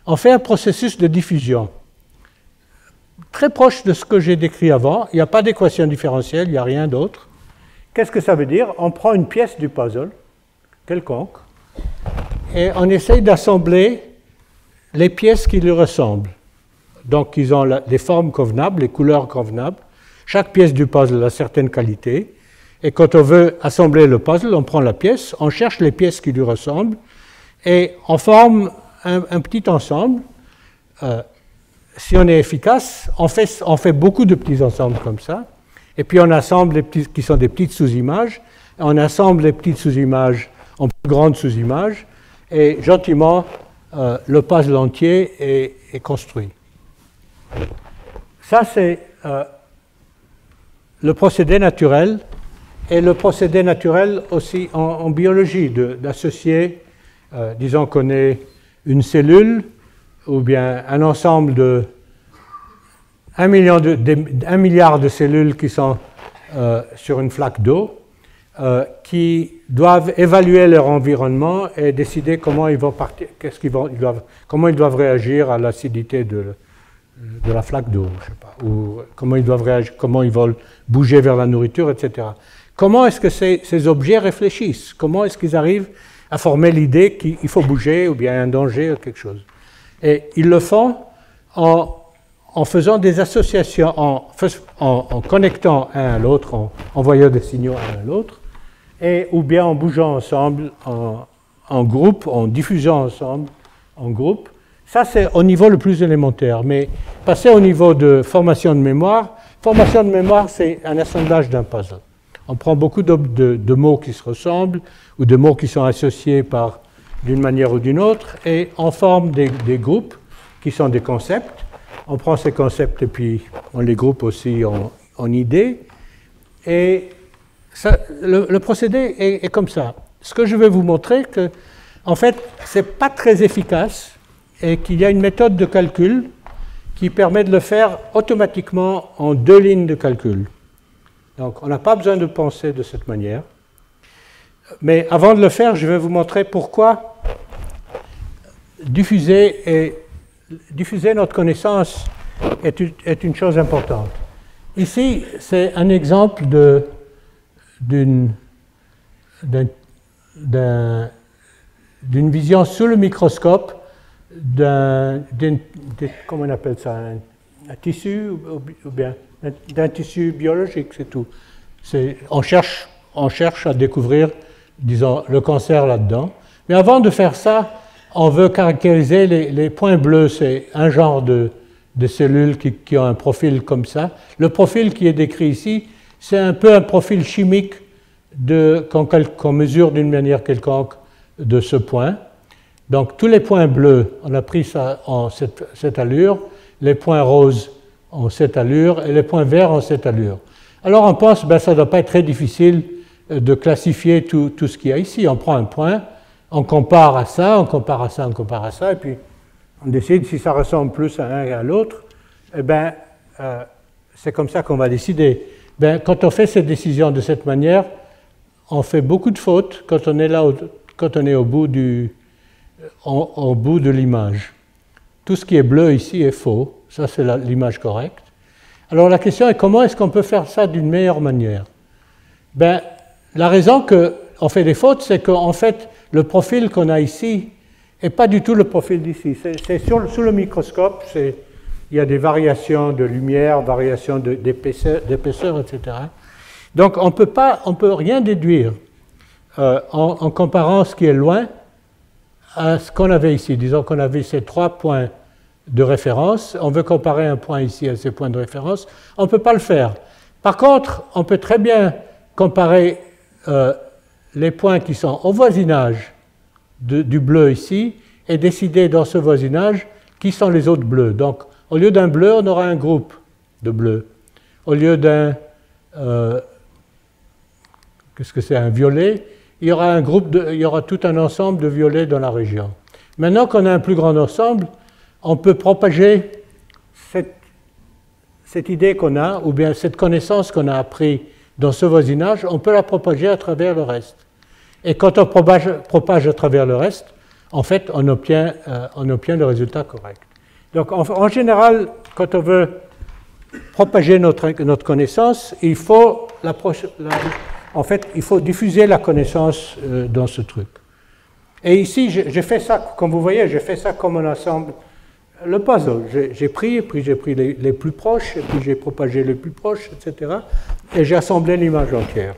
[SPEAKER 2] On fait un processus de diffusion, très proche de ce que j'ai décrit avant. Il n'y a pas d'équation différentielle, il n'y a rien d'autre. Qu'est-ce que ça veut dire? On prend une pièce du puzzle, quelconque, et on essaye d'assembler les pièces qui lui ressemblent. Donc, ils ont les formes convenables, les couleurs convenables. Chaque pièce du puzzle a certaines qualités. Et quand on veut assembler le puzzle, on prend la pièce, on cherche les pièces qui lui ressemblent, et on forme un petit ensemble. Si on est efficace, on fait beaucoup de petits ensembles comme ça, et puis on assemble les petits, qui sont des petites sous-images, et on assemble les petites sous-images en plus grandes sous-images, et gentiment, le puzzle entier est construit. Ça, c'est le procédé naturel, et le procédé naturel aussi en biologie, d'associer, disons qu'on ait une cellule, ou bien un ensemble de 1 milliard de cellules qui sont sur une flaque d'eau, qui doivent évaluer leur environnement et décider comment ils vont partir, comment ils doivent réagir à l'acidité de la flaque d'eau, je sais pas, ou comment ils doivent réagir, comment ils vont bouger vers la nourriture, etc. Comment est-ce que ces objets réfléchissent? Comment est-ce qu'ils arrivent à former l'idée qu'il faut bouger, ou bien un danger, ou quelque chose? Et ils le font en faisant des associations, en connectant un à l'autre, en envoyant des signaux un à l'autre, ou bien en bougeant ensemble, en groupe, en diffusant ensemble, en groupe. Ça, c'est au niveau le plus élémentaire. Mais passer au niveau de formation de mémoire, c'est un assemblage d'un puzzle. On prend beaucoup de mots qui se ressemblent, ou de mots qui sont associés d'une manière ou d'une autre, et on forme des groupes qui sont des concepts. On prend ces concepts et puis on les groupe aussi en idées. Et ça, le procédé est comme ça. Ce que je vais vous montrer, que en fait, ce n'est pas très efficace, et qu'il y a une méthode de calcul qui permet de le faire automatiquement en 2 lignes de calcul. Donc, on n'a pas besoin de penser de cette manière. Mais avant de le faire, je vais vous montrer pourquoi diffuser notre connaissance est une chose importante. Ici, c'est un exemple d'une vision sous le microscope comment on appelle ça, un tissu, ou bien d'un tissu biologique, c'est tout. On cherche à découvrir, disons, le cancer là-dedans. Mais avant de faire ça, on veut caractériser les points bleus. C'est un genre de cellules qui ont un profil comme ça. Le profil qui est décrit ici, c'est un peu un profil chimique qu'on mesure d'une manière quelconque de ce point. Donc tous les points bleus, on a pris ça en cette allure, les points roses en cette allure et les points verts en cette allure. Alors on pense, ça ne doit pas être très difficile de classifier tout ce qu'il y a ici. On prend un point, on compare à ça, on compare à ça, on compare à ça, et puis on décide si ça ressemble plus à un et à l'autre. Eh bien, c'est comme ça qu'on va décider. Quand on fait cette décision de cette manière, on fait beaucoup de fautes quand on est là, quand on est au bout de l'image. Tout ce qui est bleu ici est faux. Ça, c'est l'image correcte. Alors la question est comment est-ce qu'on peut faire ça d'une meilleure manière? La raison qu'on fait des fautes, c'est qu'en fait, le profil qu'on a ici n'est pas du tout le profil d'ici. C'est sous le microscope, il y a des variations de lumière, variations d'épaisseur, etc. Donc on peut rien déduire en comparant ce qui est loin à ce qu'on avait ici. Disons qu'on avait ces 3 points de référence, on veut comparer un point ici à ces points de référence, on ne peut pas le faire. Par contre, on peut très bien comparer les points qui sont au voisinage du bleu ici et décider dans ce voisinage qui sont les autres bleus. Donc, au lieu d'un bleu, on aura un groupe de bleus. Au lieu d'un qu'est-ce que c'est, un violet, il y aura tout un ensemble de violets dans la région. Maintenant qu'on a un plus grand ensemble, on peut propager cette idée qu'on a, ou bien cette connaissance qu'on a appris dans ce voisinage, on peut la propager à travers le reste. Et quand on propage à travers le reste, en fait, on obtient le résultat correct. Donc, en général, quand on veut propager notre connaissance, il faut diffuser la connaissance dans ce truc. Et ici, j'ai fait ça, comme vous voyez, j'ai fait ça comme un ensemble, le puzzle. J'ai pris les plus proches, et puis j'ai propagé les plus proches, etc. Et j'ai assemblé l'image entière.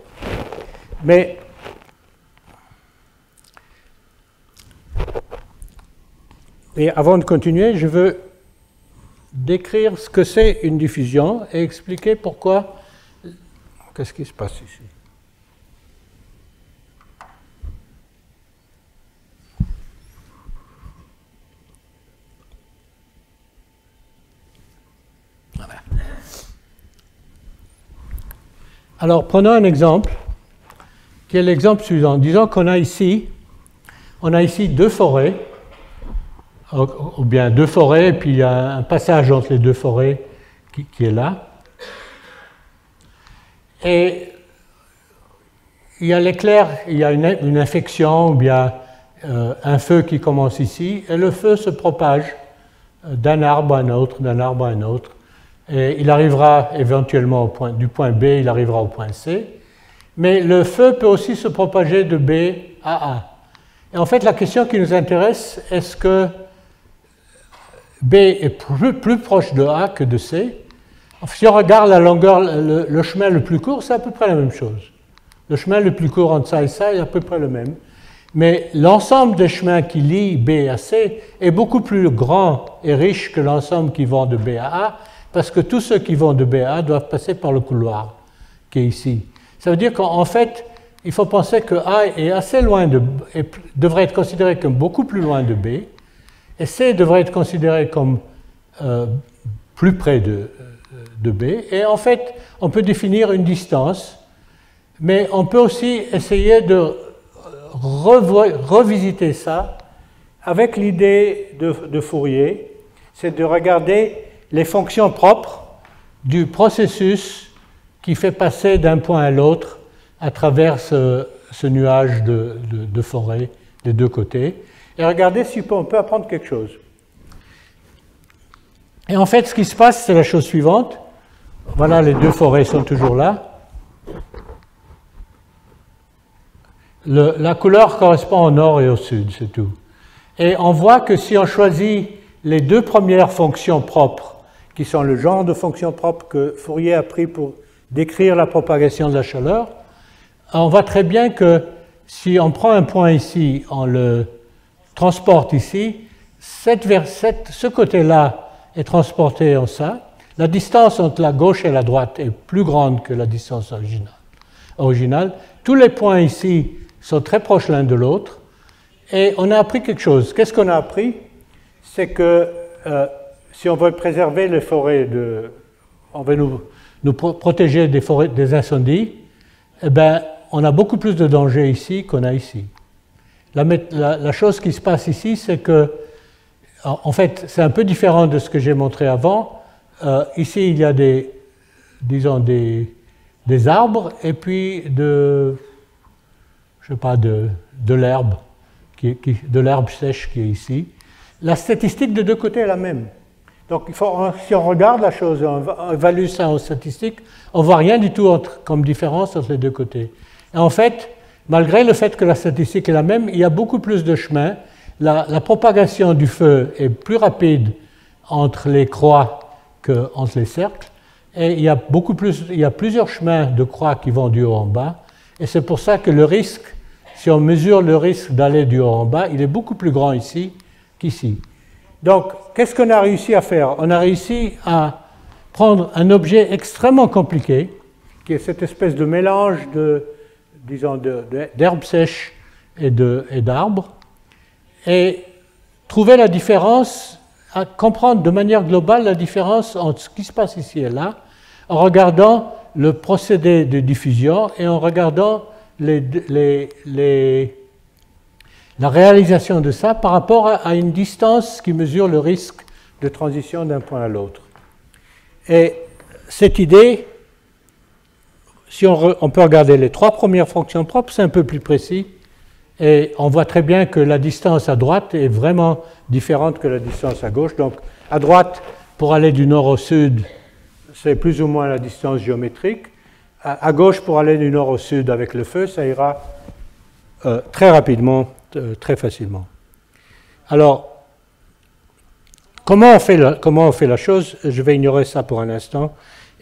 [SPEAKER 2] Et avant de continuer, je veux décrire ce que c'est une diffusion et expliquer pourquoi. Qu'est-ce qui se passe ici? Voilà. Alors, prenons un exemple, qui est l'exemple suivant. Disons qu'on a ici deux forêts, ou bien deux forêts, et puis il y a un passage entre les deux forêts qui est là. Et il y a l'éclair, il y a une infection, ou bien un feu qui commence ici, et le feu se propage d'un arbre à un autre, d'un arbre à un autre, et il arrivera éventuellement du point B, il arrivera au point C, mais le feu peut aussi se propager de B à A. Et en fait, la question qui nous intéresse, est-ce que B est plus proche de A que de C? Si on regarde la longueur, le chemin le plus court, c'est à peu près la même chose. Le chemin le plus court entre ça et ça est à peu près le même. Mais l'ensemble des chemins qui lient B à C est beaucoup plus grand et riche que l'ensemble qui vont de B à A, parce que tous ceux qui vont de B à A doivent passer par le couloir qui est ici. Ça veut dire qu'en fait, il faut penser que A est assez loin devrait être considéré comme beaucoup plus loin de B, et C devrait être considéré comme plus près de B. Et en fait, on peut définir une distance, mais on peut aussi essayer de revisiter ça avec l'idée de Fourier, c'est de regarder les fonctions propres du processus qui fait passer d'un point à l'autre à travers ce nuage de forêt des deux côtés, et regarder si on peut apprendre quelque chose. Et en fait, ce qui se passe, c'est la chose suivante. Voilà, les deux forêts sont toujours là. La couleur correspond au nord et au sud, c'est tout. Et on voit que si on choisit les deux premières fonctions propres, qui sont le genre de fonctions propres que Fourier a pris pour décrire la propagation de la chaleur, on voit très bien que si on prend un point ici, on le transporte ici, ce côté-là est transporté en ça. La distance entre la gauche et la droite est plus grande que la distance originale. Tous les points ici sont très proches l'un de l'autre. Et on a appris quelque chose. Qu'est-ce qu'on a appris? C'est que si on veut préserver les forêts, on veut nous protéger des forêts des incendies, eh bien, on a beaucoup plus de danger ici qu'on a ici. La chose qui se passe ici, c'est que, en fait, c'est un peu différent de ce que j'ai montré avant. Ici, il y a des arbres et puis de l'herbe, de l'herbe sèche qui est ici. La statistique de deux côtés est la même. Donc, si on regarde la chose, on évalue ça en statistique, on ne voit rien du tout comme différence entre les deux côtés. Et en fait, malgré le fait que la statistique est la même, il y a beaucoup plus de chemins. La propagation du feu est plus rapide entre les croix qu'entre les cercles. Et il y a plusieurs chemins de croix qui vont du haut en bas. Et c'est pour ça que le risque, si on mesure le risque d'aller du haut en bas, il est beaucoup plus grand ici qu'ici. Donc, qu'est-ce qu'on a réussi à faire? On a réussi à prendre un objet extrêmement compliqué, qui est cette espèce de mélange d'herbes sèches et d'arbres, et trouver la différence, à comprendre de manière globale la différence entre ce qui se passe ici et là, en regardant le procédé de diffusion et en regardant les la réalisation de ça par rapport à une distance qui mesure le risque de transition d'un point à l'autre. Et cette idée, si on peut regarder les trois premières fonctions propres, c'est un peu plus précis, et on voit très bien que la distance à droite est vraiment différente que la distance à gauche. Donc à droite, pour aller du nord au sud, c'est plus ou moins la distance géométrique. À gauche, pour aller du nord au sud avec le feu, ça ira très rapidement, très facilement. Alors, comment on fait la chose? Je vais ignorer ça pour un instant.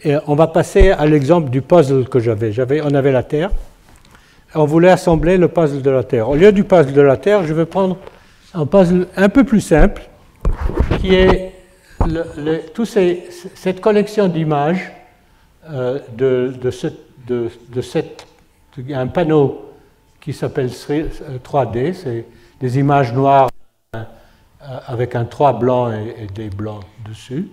[SPEAKER 2] Et on va passer à l'exemple du puzzle que j'avais. On avait la Terre. On voulait assembler le puzzle de la Terre. Au lieu du puzzle de la Terre, je vais prendre un puzzle un peu plus simple, qui est cette collection d'images il y a un panneau qui s'appelle 3D, c'est des images noires avec un 3 blanc et des blancs dessus.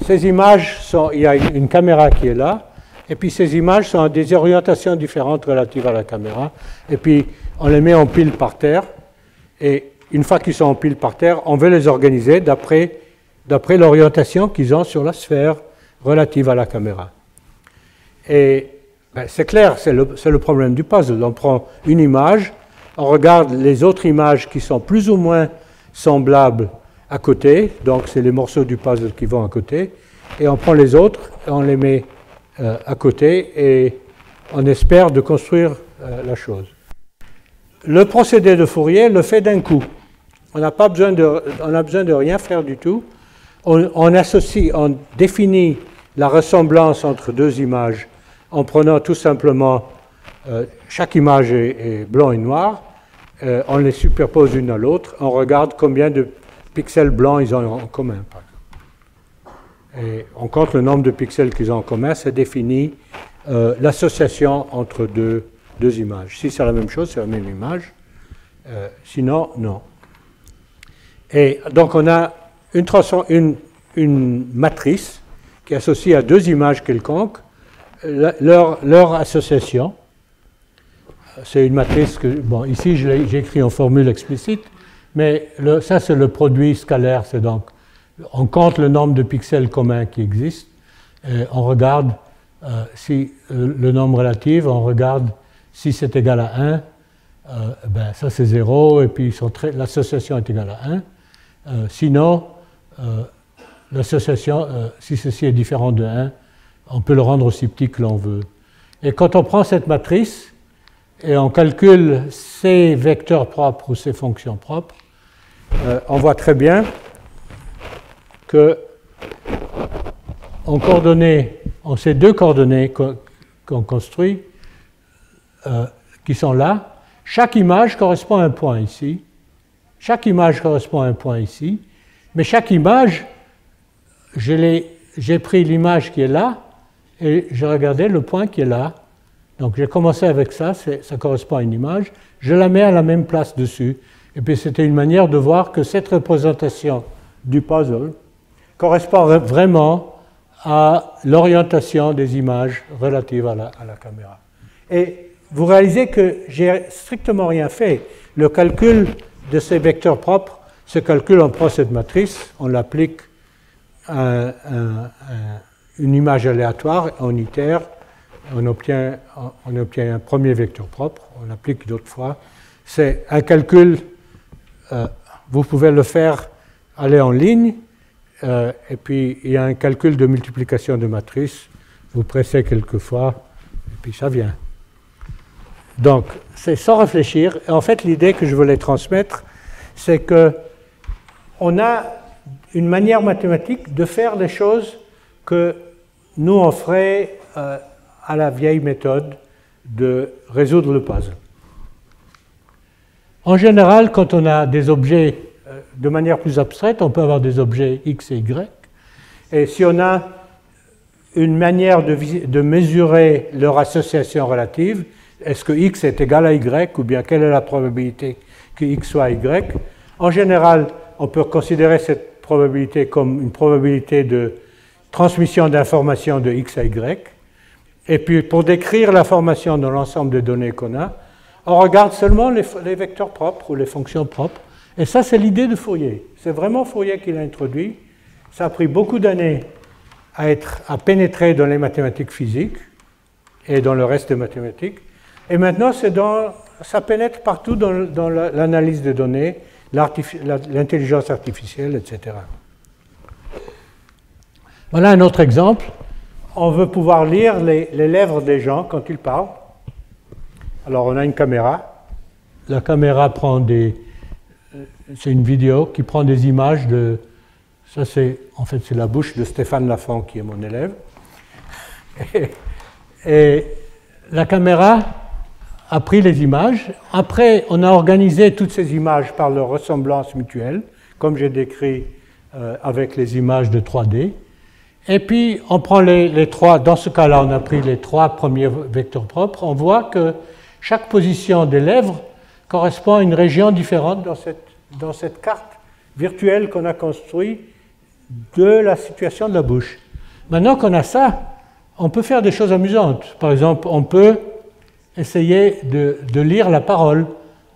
[SPEAKER 2] Ces images il y a une caméra qui est là, et puis ces images sont à des orientations différentes relatives à la caméra, et puis on les met en pile par terre, et une fois qu'ils sont en pile par terre, on veut les organiser d'après l'orientation qu'ils ont sur la sphère relative à la caméra. Et ben, c'est clair, c'est le problème du puzzle. On prend une image, on regarde les autres images qui sont plus ou moins semblables à côté, donc c'est les morceaux du puzzle qui vont à côté, et on prend les autres, et on les met à côté, et on espère de construire la chose. Le procédé de Fourier le fait d'un coup. On a besoin de rien faire du tout. On définit la ressemblance entre deux images en prenant tout simplement, chaque image est blanc et noir, on les superpose l'une à l'autre, on regarde combien de pixels blancs ils ont en commun. Et on compte le nombre de pixels qu'ils ont en commun, ça définit l'association entre deux images. Si c'est la même chose, c'est la même image, sinon, non. Et donc on a une matrice qui est associée à deux images quelconques, leur association. C'est une matrice que, bon, ici j'ai écrit en formule explicite, mais ça c'est le produit scalaire, c'est donc, on compte le nombre de pixels communs qui existent, et on regarde si le nombre relatif, on regarde si c'est égal à 1, ben ça c'est 0, et puis l'association est égale à 1. Sinon, l'association, si ceci est différent de 1, on peut le rendre aussi petit que l'on veut. Et quand on prend cette matrice et on calcule ses vecteurs propres ou ses fonctions propres, on voit très bien que en ces deux coordonnées qu'on construit, qui sont là, chaque image correspond à un point ici, chaque image correspond à un point ici, mais chaque image, j'ai pris l'image qui est là, et j'ai regardé le point qui est là. Donc j'ai commencé avec ça, ça correspond à une image, je la mets à la même place dessus. Et puis c'était une manière de voir que cette représentation du puzzle correspond vraiment à l'orientation des images relatives à la caméra. Et vous réalisez que j'ai strictement rien fait. Le calcul de ces vecteurs propres, ce calcul, on prend cette matrice, on l'applique à une image aléatoire, on itère, on obtient un premier vecteur propre, on l'applique d'autres fois. C'est un calcul, vous pouvez le faire aller en ligne, et puis il y a un calcul de multiplication de matrices, vous pressez quelques fois, et puis ça vient. Donc, c'est sans réfléchir. Et en fait, l'idée que je voulais transmettre, c'est qu'on a une manière mathématique de faire les choses que nous, on ferait à la vieille méthode de résoudre le puzzle. En général, quand on a des objets de manière plus abstraite, on peut avoir des objets x et y. Et si on a une manière de mesurer leur association relative, est-ce que x est égal à y, ou bien quelle est la probabilité que x soit y? En général, on peut considérer cette probabilité comme une probabilité de transmission d'informations de x à y. Et puis, pour décrire l'information dans l'ensemble des données qu'on a, on regarde seulement les vecteurs propres ou les fonctions propres. Et ça, c'est l'idée de Fourier. C'est vraiment Fourier qui l'a introduit. Ça a pris beaucoup d'années à pénétrer dans les mathématiques physiques et dans le reste des mathématiques. Et maintenant, ça pénètre partout dans l'analyse des données, l'intelligence artificielle, etc. Voilà un autre exemple. On veut pouvoir lire les lèvres des gens quand ils parlent. Alors, on a une caméra. La caméra prend c'est une vidéo qui prend des images de... Ça, c'est la bouche de Stéphane Lafont, qui est mon élève. Et la caméra a pris les images. Après, on a organisé toutes ces images par leur ressemblance mutuelle, comme j'ai décrit avec les images de 3D. Et puis, on prend les trois, dans ce cas-là, on a pris les trois premiers vecteurs propres. On voit que chaque position des lèvres correspond à une région différente dans cette carte virtuelle qu'on a construite de la situation de la bouche. Maintenant qu'on a ça, on peut faire des choses amusantes. Par exemple, on peut essayer de lire la parole.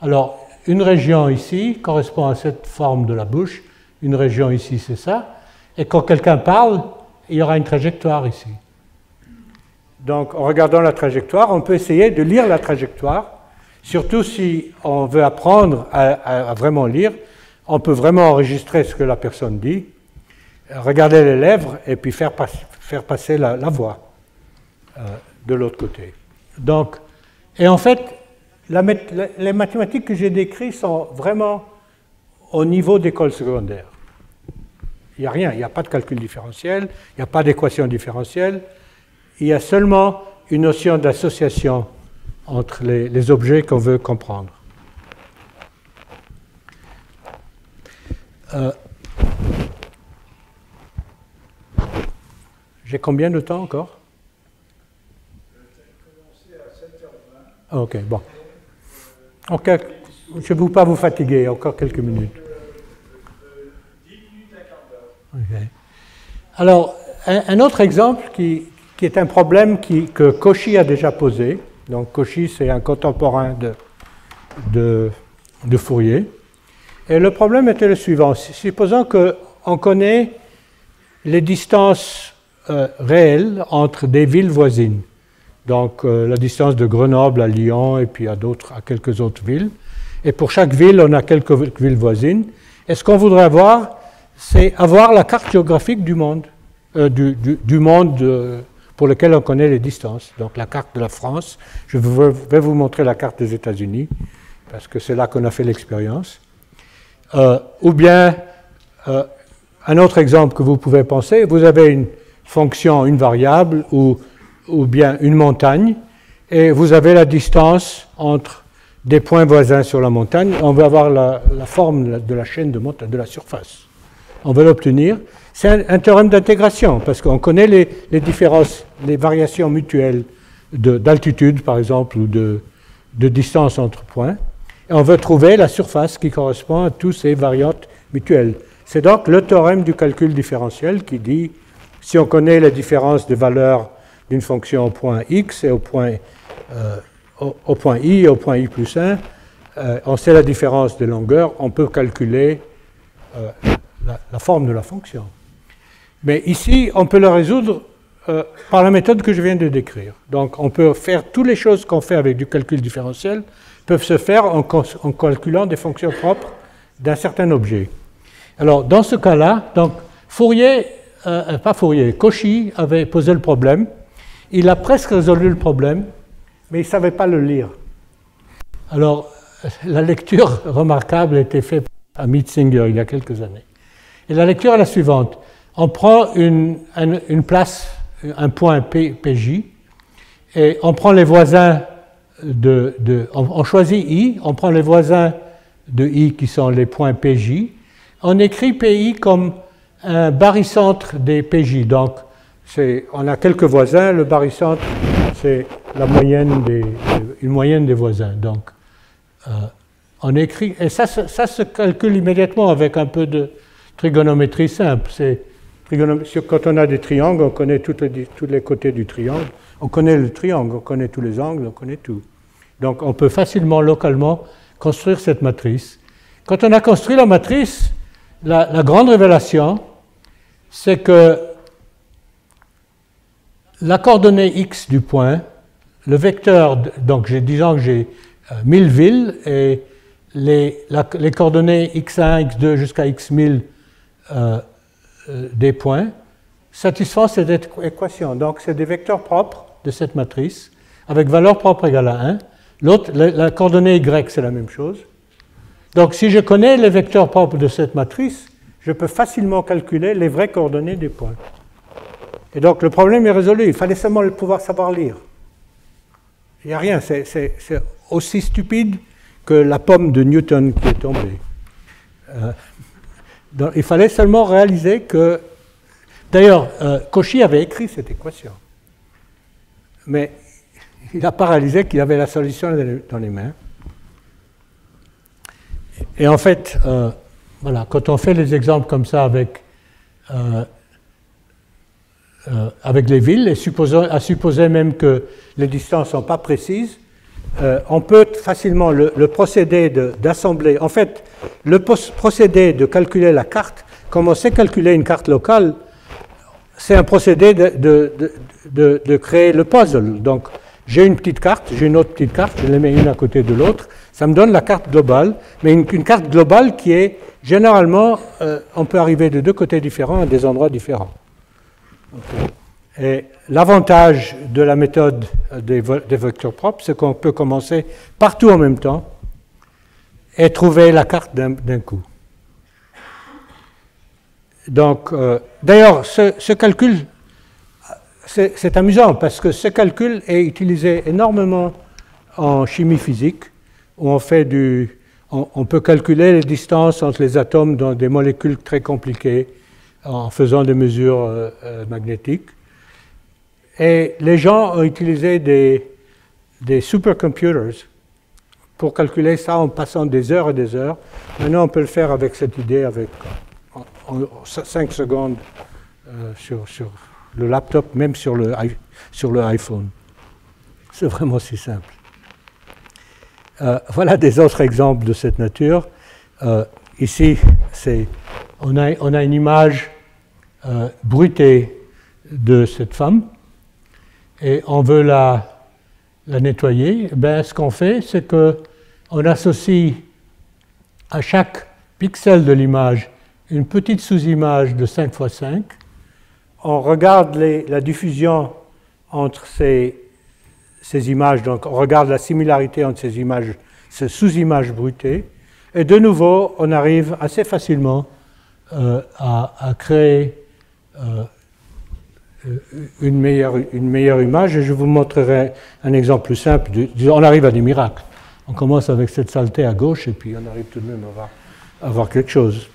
[SPEAKER 2] Alors, une région ici correspond à cette forme de la bouche, une région ici, c'est ça. Et quand quelqu'un parle, il y aura une trajectoire ici. Donc, en regardant la trajectoire, on peut essayer de lire la trajectoire. Surtout si on veut apprendre à vraiment lire, on peut vraiment enregistrer ce que la personne dit, regarder les lèvres et puis faire passer la voix de l'autre côté. Donc, et en fait, les mathématiques que j'ai décrites sont vraiment au niveau d'école secondaire. Il n'y a rien, il n'y a pas de calcul différentiel, il n'y a pas d'équation différentielle, il y a seulement une notion d'association entre les objets qu'on veut comprendre. J'ai combien de temps encore? Ok, bon. Ok, je ne veux pas vous fatiguer, encore quelques minutes.
[SPEAKER 3] 10 minutes à quart d'heure.
[SPEAKER 2] Okay. Alors, un autre exemple qui est un problème que Cauchy a déjà posé. Donc, Cauchy, c'est un contemporain de Fourier. Et le problème était le suivant. Supposons qu'on connaît les distances réelles entre des villes voisines. Donc, la distance de Grenoble à Lyon et puis à quelques autres villes. Et pour chaque ville, on a quelques villes voisines. Et ce qu'on voudrait avoir, c'est avoir la carte géographique du monde, du monde pour lequel on connaît les distances. Donc, la carte de la France. Je vais vous montrer la carte des États-Unis, parce que c'est là qu'on a fait l'expérience. Ou bien, un autre exemple que vous pouvez penser, vous avez une fonction, une variable, ou bien une montagne, et vous avez la distance entre des points voisins sur la montagne. On veut avoir la forme de la chaîne de la surface. On veut l'obtenir. C'est un théorème d'intégration, parce qu'on connaît les différences, les variations mutuelles d'altitude, par exemple, ou de distance entre points. Et on veut trouver la surface qui correspond à toutes ces variantes mutuelles. C'est donc le théorème du calcul différentiel qui dit, si on connaît les différences de valeurs d'une fonction au point x et au point i et au point i plus 1, on sait la différence de longueur, on peut calculer la forme de la fonction. Mais ici, on peut le résoudre par la méthode que je viens de décrire. Donc, on peut faire toutes les choses qu'on fait avec du calcul différentiel, peuvent se faire en calculant des fonctions propres d'un certain objet. Alors, dans ce cas-là, donc, Cauchy avait posé le problème. Il a presque résolu le problème, mais il ne savait pas le lire. Alors, la lecture remarquable a été faite à Mitzinger il y a quelques années. Et la lecture est la suivante. On prend une place, un point PJ, et on prend les voisins on choisit I, on prend les voisins de I qui sont les points PJ. On écrit PI comme un barycentre des PJ. Donc, on a quelques voisins, le barycentre, c'est une moyenne des voisins. Donc, on écrit, et ça se calcule immédiatement avec un peu de trigonométrie simple. Quand on a des triangles, on connaît tous les côtés du triangle, on connaît le triangle, on connaît tous les angles, on connaît tout. Donc on peut facilement, localement, construire cette matrice. Quand on a construit la matrice, la grande révélation, c'est que la coordonnée x du point, le vecteur, donc disons que j'ai 1000 villes et les coordonnées x1, x2 jusqu'à x1000 des points satisfont cette équation. Donc c'est des vecteurs propres de cette matrice avec valeur propre égale à 1. L'autre, la coordonnée y, c'est la même chose. Donc si je connais les vecteurs propres de cette matrice, je peux facilement calculer les vraies coordonnées des points. Et donc le problème est résolu. Il fallait seulement pouvoir savoir lire. Il n'y a rien. C'est aussi stupide que la pomme de Newton qui est tombée. Donc, il fallait seulement réaliser que... D'ailleurs, Cauchy avait écrit cette équation. Mais il n'a pas réalisé qu'il avait la solution dans les mains. Et en fait, voilà, quand on fait les exemples comme ça avec les villes, et à supposer même que les distances ne sont pas précises, on peut facilement, le procédé d'assembler, en fait, le procédé de calculer la carte, comme on sait calculer une carte locale, c'est un procédé de créer le puzzle. Donc, j'ai une petite carte, j'ai une autre petite carte, je les mets une à côté de l'autre, ça me donne la carte globale, mais une carte globale qui est, généralement, on peut arriver de deux côtés différents à des endroits différents. Okay. Et l'avantage de la méthode des vecteurs propres, c'est qu'on peut commencer partout en même temps et trouver la carte d'un coup. Donc, d'ailleurs, ce calcul, c'est amusant parce que ce calcul est utilisé énormément en chimie physique, où on peut calculer les distances entre les atomes dans des molécules très compliquées en faisant des mesures magnétiques. Et les gens ont utilisé des supercomputers pour calculer ça en passant des heures et des heures. Maintenant, on peut le faire avec cette idée, en 5 secondes sur le laptop, même sur le iPhone. C'est vraiment si simple. Voilà des autres exemples de cette nature. Ici, on a une image bruitée de cette femme et on veut la nettoyer. Ben, ce qu'on fait, c'est qu'on associe à chaque pixel de l'image une petite sous-image de 5 x 5. On regarde la diffusion entre ces images, donc on regarde la similarité entre ces images, ces sous-images bruitées, et de nouveau, on arrive assez facilement à créer une meilleure image, et je vous montrerai un exemple plus simple. On arrive à des miracles. On commence avec cette saleté à gauche, et puis on arrive tout de même à avoir quelque chose.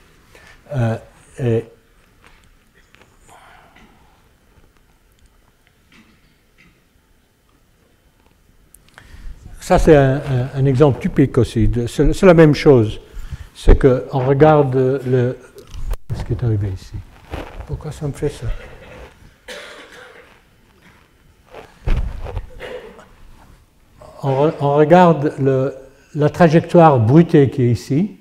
[SPEAKER 2] Ça, c'est un exemple typique aussi. C'est la même chose. C'est qu'on regarde Qu'est-ce qui est arrivé ici? Pourquoi ça me fait ça? On regarde la trajectoire bruitée qui est ici.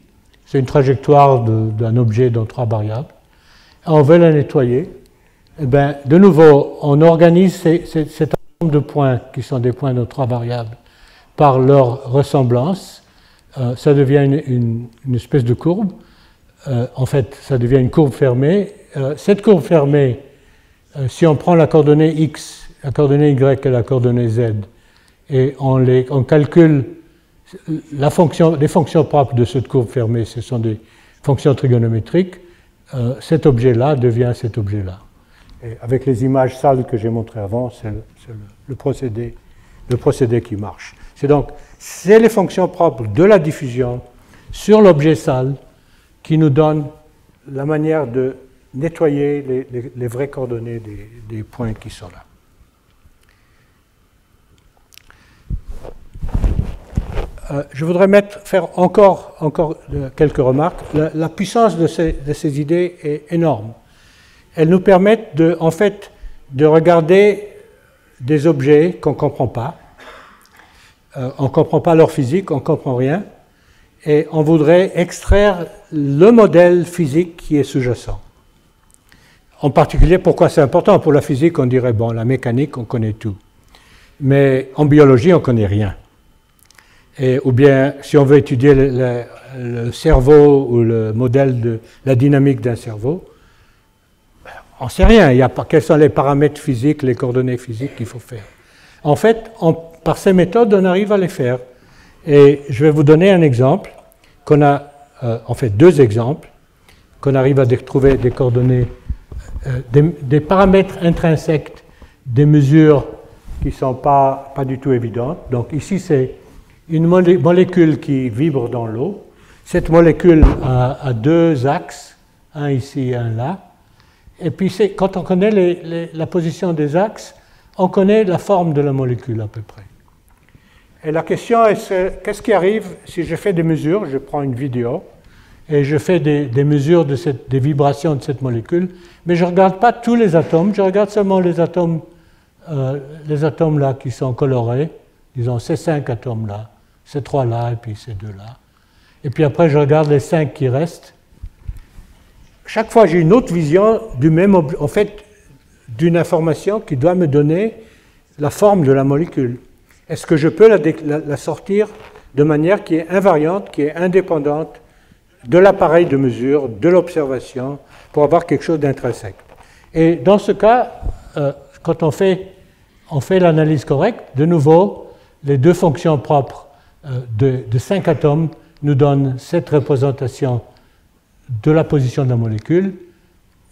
[SPEAKER 2] C'est une trajectoire d'un objet dans 3 variables. On veut la nettoyer. Et bien, de nouveau, on organise cet ensemble de points qui sont des points dans 3 variables par leur ressemblance. Ça devient une espèce de courbe. En fait, ça devient une courbe fermée. Cette courbe fermée, si on prend la coordonnée x, la coordonnée y et la coordonnée z, et on calcule les fonctions propres de cette courbe fermée, ce sont des fonctions trigonométriques, cet objet-là devient cet objet-là. Et avec les images sales que j'ai montrées avant, c'est le procédé qui marche. C'est les fonctions propres de la diffusion sur l'objet sale qui nous donnent la manière de nettoyer les vraies coordonnées des points qui sont là. Je voudrais faire encore quelques remarques. La puissance de ces idées est énorme. Elles nous permettent en fait de regarder des objets qu'on ne comprend pas, on ne comprend pas leur physique, on ne comprend rien, et on voudrait extraire le modèle physique qui est sous-jacent. En particulier, pourquoi c'est important? Pour la physique, on dirait, bon, la mécanique, on connaît tout. Mais en biologie, on ne connaît rien. Ou bien, si on veut étudier le cerveau ou le modèle de la dynamique d'un cerveau, on ne sait rien. Il y a pas, quels sont les paramètres physiques, les coordonnées physiques qu'il faut faire. En fait, par ces méthodes, on arrive à les faire. Et je vais vous donner un exemple, en fait deux exemples, qu'on arrive à trouver des coordonnées, des paramètres intrinsèques, des mesures qui ne sont pas du tout évidentes. Donc ici, c'est une molécule qui vibre dans l'eau. Cette molécule a deux axes, un ici et un là. Et puis quand on connaît la position des axes, on connaît la forme de la molécule à peu près. Et la question est, qu'est-ce qui arrive si je fais des mesures, je prends une vidéo, et je fais des mesures des vibrations de cette molécule, mais je ne regarde pas tous les atomes, je regarde seulement les atomes là qui sont colorés, disons ces 5 atomes là, ces 3 là, et puis ces 2 là. Et puis après, je regarde les 5 qui restent. Chaque fois, j'ai une autre vision du même en fait, d'une information qui doit me donner la forme de la molécule. Est-ce que je peux la sortir de manière qui est invariante, qui est indépendante de l'appareil de mesure, de l'observation, pour avoir quelque chose d'intrinsèque? Et dans ce cas, quand on fait l'analyse correcte, de nouveau, les deux fonctions propres de 5 atomes nous donnent cette représentation de la position de la molécule.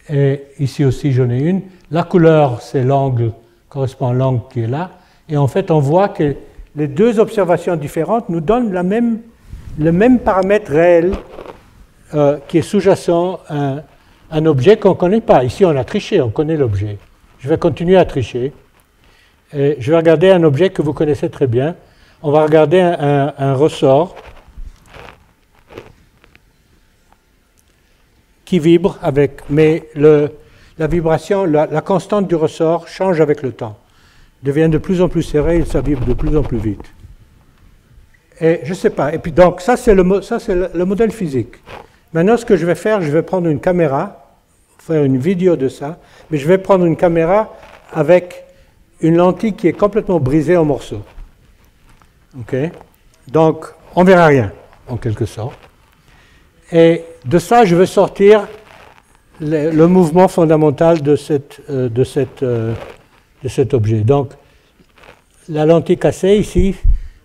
[SPEAKER 2] Et ici aussi, j'en ai une. La couleur, c'est l'angle, correspond à l'angle qui est là. Et en fait, on voit que les deux observations différentes nous donnent le même paramètre réel qui est sous-jacent à un objet qu'on ne connaît pas. Ici, on a triché, on connaît l'objet. Je vais continuer à tricher. Et je vais regarder un objet que vous connaissez très bien. On va regarder un ressort qui vibre mais la vibration, la constante du ressort change avec le temps. Il devient de plus en plus serré et ça vibre de plus en plus vite. Et je ne sais pas. Et puis donc, ça c'est le modèle physique. Maintenant, ce que je vais faire, je vais prendre une caméra, faire une vidéo de ça, mais je vais prendre une caméra avec une lentille qui est complètement brisée en morceaux. OK? Donc, on ne verra rien, en quelque sorte. Et de ça, je vais sortir le mouvement fondamental de cet objet. Donc, la lentille cassée, ici,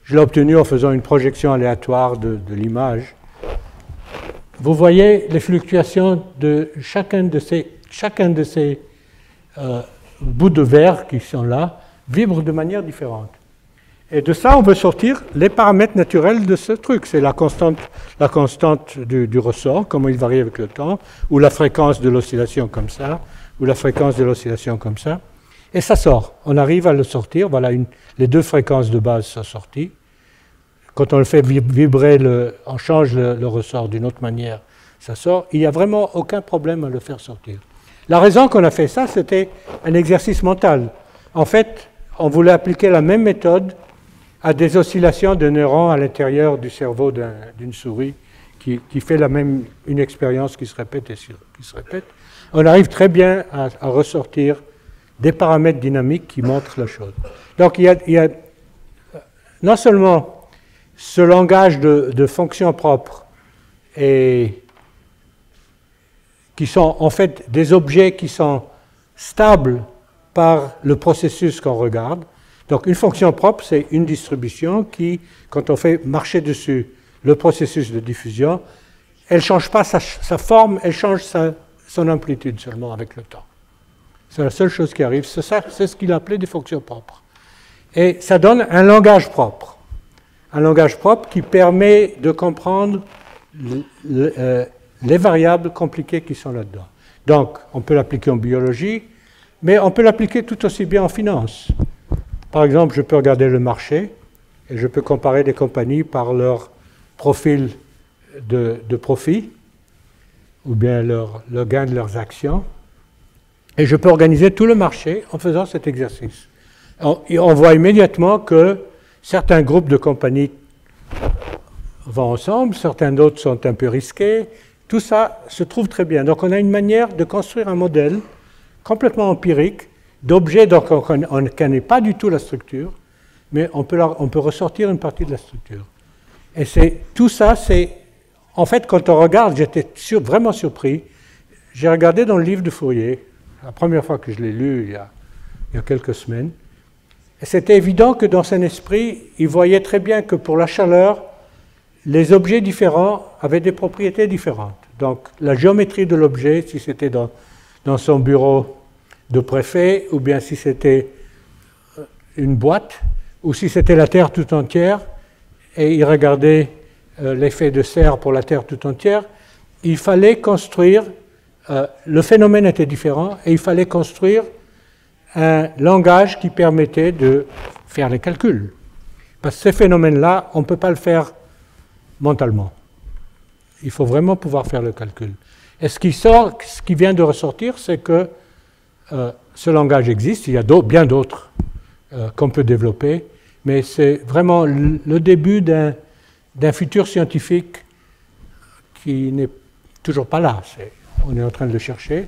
[SPEAKER 2] je l'ai obtenue en faisant une projection aléatoire de l'image. Vous voyez les fluctuations de chacun de ces bouts de verre qui sont là, vibrent de manière différente. Et de ça, on veut sortir les paramètres naturels de ce truc. C'est la constante du ressort, comment il varie avec le temps, ou la fréquence de l'oscillation comme ça, ou la fréquence de l'oscillation comme ça. Et ça sort. On arrive à le sortir. Voilà, les deux fréquences de base sont sorties. Quand on le fait vibrer, on change le ressort d'une autre manière, ça sort. Il n'y a vraiment aucun problème à le faire sortir. La raison qu'on a fait ça, c'était un exercice mental. En fait, on voulait appliquer la même méthode à des oscillations de neurones à l'intérieur du cerveau d'une souris qui fait une expérience qui se répète et qui se répète. On arrive très bien à ressortir des paramètres dynamiques qui montrent la chose. Donc il y a non seulement ce langage de fonctions propres et qui sont en fait des objets qui sont stables par le processus qu'on regarde. Donc une fonction propre, c'est une distribution qui, quand on fait marcher dessus le processus de diffusion, elle ne change pas sa forme, elle change son amplitude seulement avec le temps. C'est la seule chose qui arrive. C'est ce qu'il appelait des fonctions propres. Et ça donne un langage propre. Un langage propre qui permet de comprendre les variables compliquées qui sont là-dedans. Donc, on peut l'appliquer en biologie, mais on peut l'appliquer tout aussi bien en finance. Par exemple, je peux regarder le marché et je peux comparer des compagnies par leur profil de profit ou bien le gain de leurs actions. Et je peux organiser tout le marché en faisant cet exercice. On voit immédiatement que certains groupes de compagnies vont ensemble, certains d'autres sont un peu risqués. Tout ça se trouve très bien. Donc on a une manière de construire un modèle complètement empirique d'objets dont on ne connaît pas du tout la structure, mais on peut ressortir une partie de la structure. Et tout ça, c'est... En fait, quand on regarde, j'étais vraiment surpris. J'ai regardé dans le livre de Fourier, la première fois que je l'ai lu il y a quelques semaines, et c'était évident que dans son esprit, il voyait très bien que pour la chaleur, les objets différents avaient des propriétés différentes. Donc la géométrie de l'objet, si c'était dans son bureau de préfet, ou bien si c'était une boîte, ou si c'était la Terre tout entière, et il regardait l'effet de serre pour la Terre tout entière, il fallait construire, le phénomène était différent, et il fallait construire un langage qui permettait de faire les calculs. Parce que ces phénomènes-là, on ne peut pas le faire mentalement. Il faut vraiment pouvoir faire le calcul. Et ce qui vient de ressortir, c'est que ce langage existe, il y a bien d'autres qu'on peut développer, mais c'est vraiment le début d'un futur scientifique qui n'est toujours pas là. On est en train de le chercher.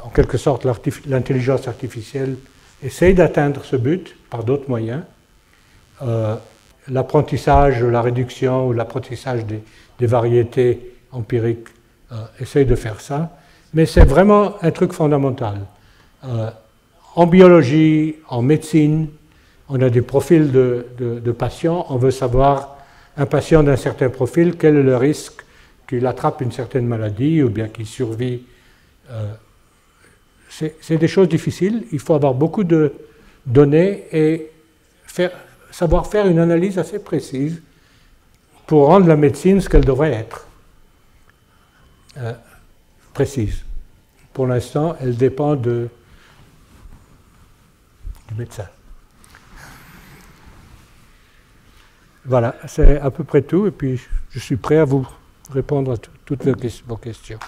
[SPEAKER 2] En quelque sorte, l'intelligence artificielle essaye d'atteindre ce but par d'autres moyens. L'apprentissage, la réduction ou l'apprentissage des variétés empiriques essaye de faire ça, mais c'est vraiment un truc fondamental. En biologie, en médecine, on a des profils de patients, on veut savoir, un patient d'un certain profil, quel est le risque qu'il attrape une certaine maladie ou bien qu'il survit. C'est des choses difficiles, il faut avoir beaucoup de données et savoir faire une analyse assez précise pour rendre la médecine ce qu'elle devrait être. Précise. Pour l'instant, elle dépend du médecin. Voilà, c'est à peu près tout, et puis je suis prêt à vous répondre à toutes vos questions.